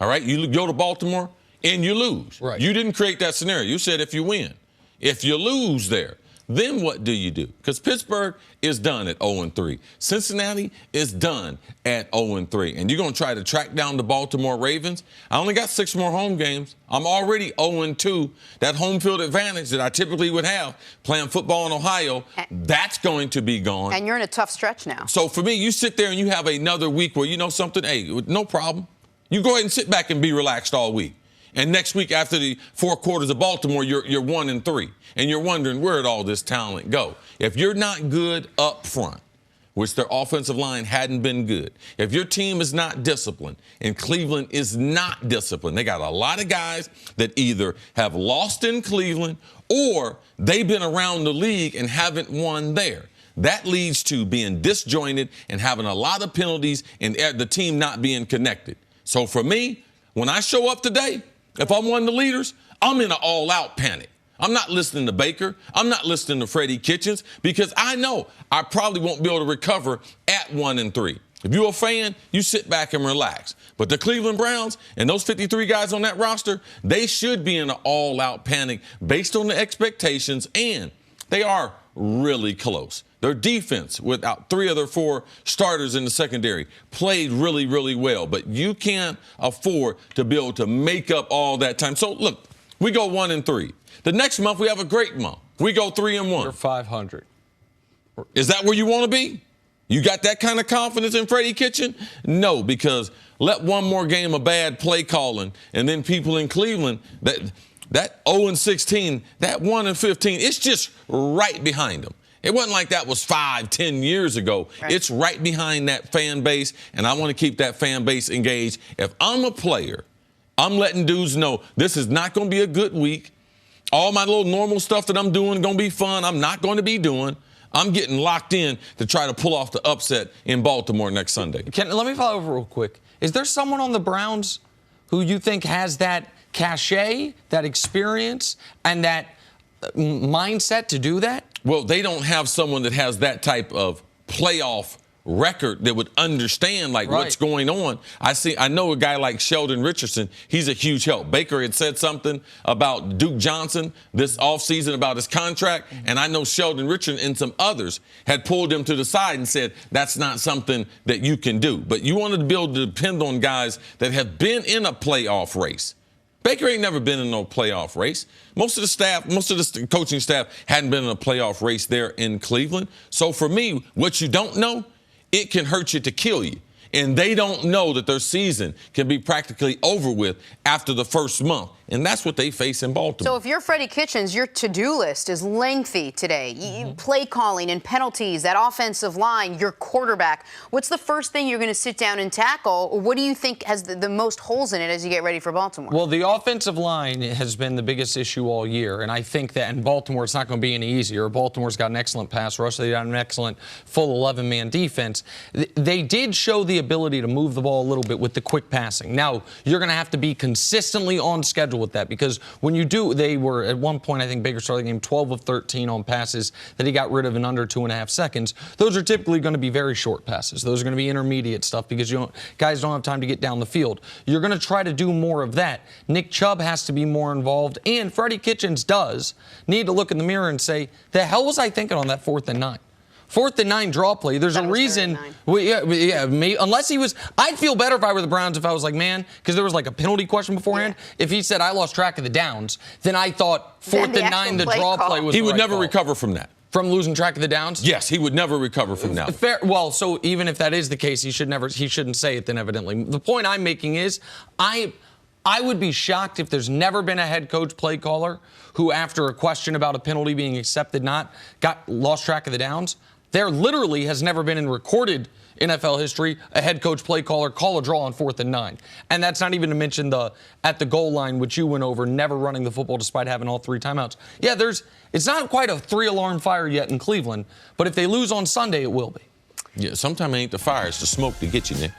Speaker 5: All right? You go to Baltimore and you lose.
Speaker 6: Right.
Speaker 5: You didn't create that scenario. You said if you win. If you lose there, then what do you do? Because Pittsburgh is done at 0-3. Cincinnati is done at 0-3. And you're going to try to track down the Baltimore Ravens. I only got 6 more home games. I'm already 0-2. That home field advantage that I typically would have playing football in Ohio, that's going to be gone.
Speaker 1: And you're in a tough stretch now.
Speaker 5: So for me, you sit there and you have another week where you know something, hey, no problem. You go ahead and sit back and be relaxed all week. And next week, after the 4 quarters of Baltimore, you're 1-3. And you're wondering, where'd all this talent go? If you're not good up front, which their offensive line hadn't been good, if your team is not disciplined, and Cleveland is not disciplined, they got a lot of guys that either have lost in Cleveland or they've been around the league and haven't won there. That leads to being disjointed and having a lot of penalties and the team not being connected. So for me, when I show up today, if I'm one of the leaders, I'm in an all-out panic. I'm not listening to Baker. I'm not listening to Freddie Kitchens, because I know I probably won't be able to recover at 1-3. If you're a fan, you sit back and relax. But the Cleveland Browns and those 53 guys on that roster, they should be in an all-out panic based on the expectations, and they are really close. Their defense, without 3 of their 4 starters in the secondary, played really, really well. But you can't afford to be able to make up all that time. So, look, we go 1-3. The next month, we have a great month. We go 3-1.
Speaker 6: You're 500.
Speaker 5: Is that where you want to be? You got that kind of confidence in Freddie Kitchen? No, because let one more game of bad play calling, and then people in Cleveland, that 0-16, that 1-15, it's just right behind them. It wasn't like that was 5-10 years ago. Right. It's right behind that fan base, and I want to keep that fan base engaged. If I'm a player, I'm letting dudes know this is not going to be a good week. All my little normal stuff that I'm doing is going to be fun. I'm not going to be doing. I'm getting locked in to try to pull off the upset in Baltimore next Sunday.
Speaker 6: Let me follow up real quick. Is there someone on the Browns who you think has that cachet, that experience, and that mindset to do that?
Speaker 5: Well, they don't have someone that has that type of playoff record that would understand what's going on. I know a guy like Sheldon Richardson. He's a huge help. Baker had said something about Duke Johnson this offseason about his contract, and I know Sheldon Richardson and some others had pulled him to the side and said that's not something that you can do. But you wanted to be able to depend on guys that have been in a playoff race. Baker ain't never been in no playoff race. Most of the coaching staff hadn't been in a playoff race there in Cleveland. So for me, what you don't know, it can hurt you to kill you. And they don't know that their season can be practically over with after the first month. And that's what they face in Baltimore.
Speaker 1: So if you're Freddie Kitchens, your to-do list is lengthy today. Play calling and penalties, that offensive line, your quarterback. What's the first thing you're going to sit down and tackle? Or what do you think has the most holes in it as you get ready for Baltimore?
Speaker 6: Well, the offensive line has been the biggest issue all year, and I think that in Baltimore it's not going to be any easier. Baltimore's got an excellent pass rush. They got an excellent full 11-man defense. They did show the ability to move the ball a little bit with the quick passing. Now, you're going to have to be consistently on schedule with that, because when you do, they were at one point, I think Baker started the game 12 of 13 on passes that he got rid of in under 2.5 seconds. Those are typically going to be very short passes. Those are going to be intermediate stuff because guys don't have time to get down the field. You're going to try to do more of that. Nick Chubb has to be more involved, and Freddie Kitchens does need to look in the mirror and say, the hell was I thinking on that 4th and 9? 4th and 9 draw play. There's a reason. Unless he was, I'd feel better if I were the Browns if I was like, man, because there was like a penalty question beforehand. Yeah. If he said I lost track of the downs, then I thought 4th and 9, the draw play was.
Speaker 5: He would
Speaker 6: right
Speaker 5: never
Speaker 6: call.
Speaker 5: recover from that.
Speaker 6: From losing track of the downs?
Speaker 5: Yes, he would never recover from that.
Speaker 6: Fair. Well, so even if that is the case, he shouldn't say it then, evidently. The point I'm making is I would be shocked if there's never been a head coach play caller who, after a question about a penalty being accepted, lost track of the downs. There literally has never been in recorded NFL history a head coach play caller call a draw on 4th and 9. And that's not even to mention at the goal line, which you went over, never running the football despite having all 3 timeouts. Yeah, it's not quite a 3-alarm fire yet in Cleveland, but if they lose on Sunday, it will be.
Speaker 5: Yeah, sometimes it ain't the fire, it's the smoke to get you, Nick.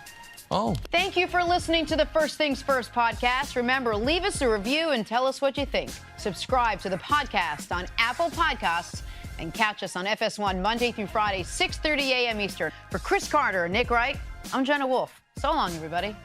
Speaker 6: Oh.
Speaker 1: Thank you for listening to the First Things First podcast. Remember, leave us a review and tell us what you think. Subscribe to the podcast on Apple Podcasts and catch us on FS1 Monday through Friday, 6:30 a.m. Eastern. For Cris Carter and Nick Wright, I'm Jenna Wolfe. So long, everybody.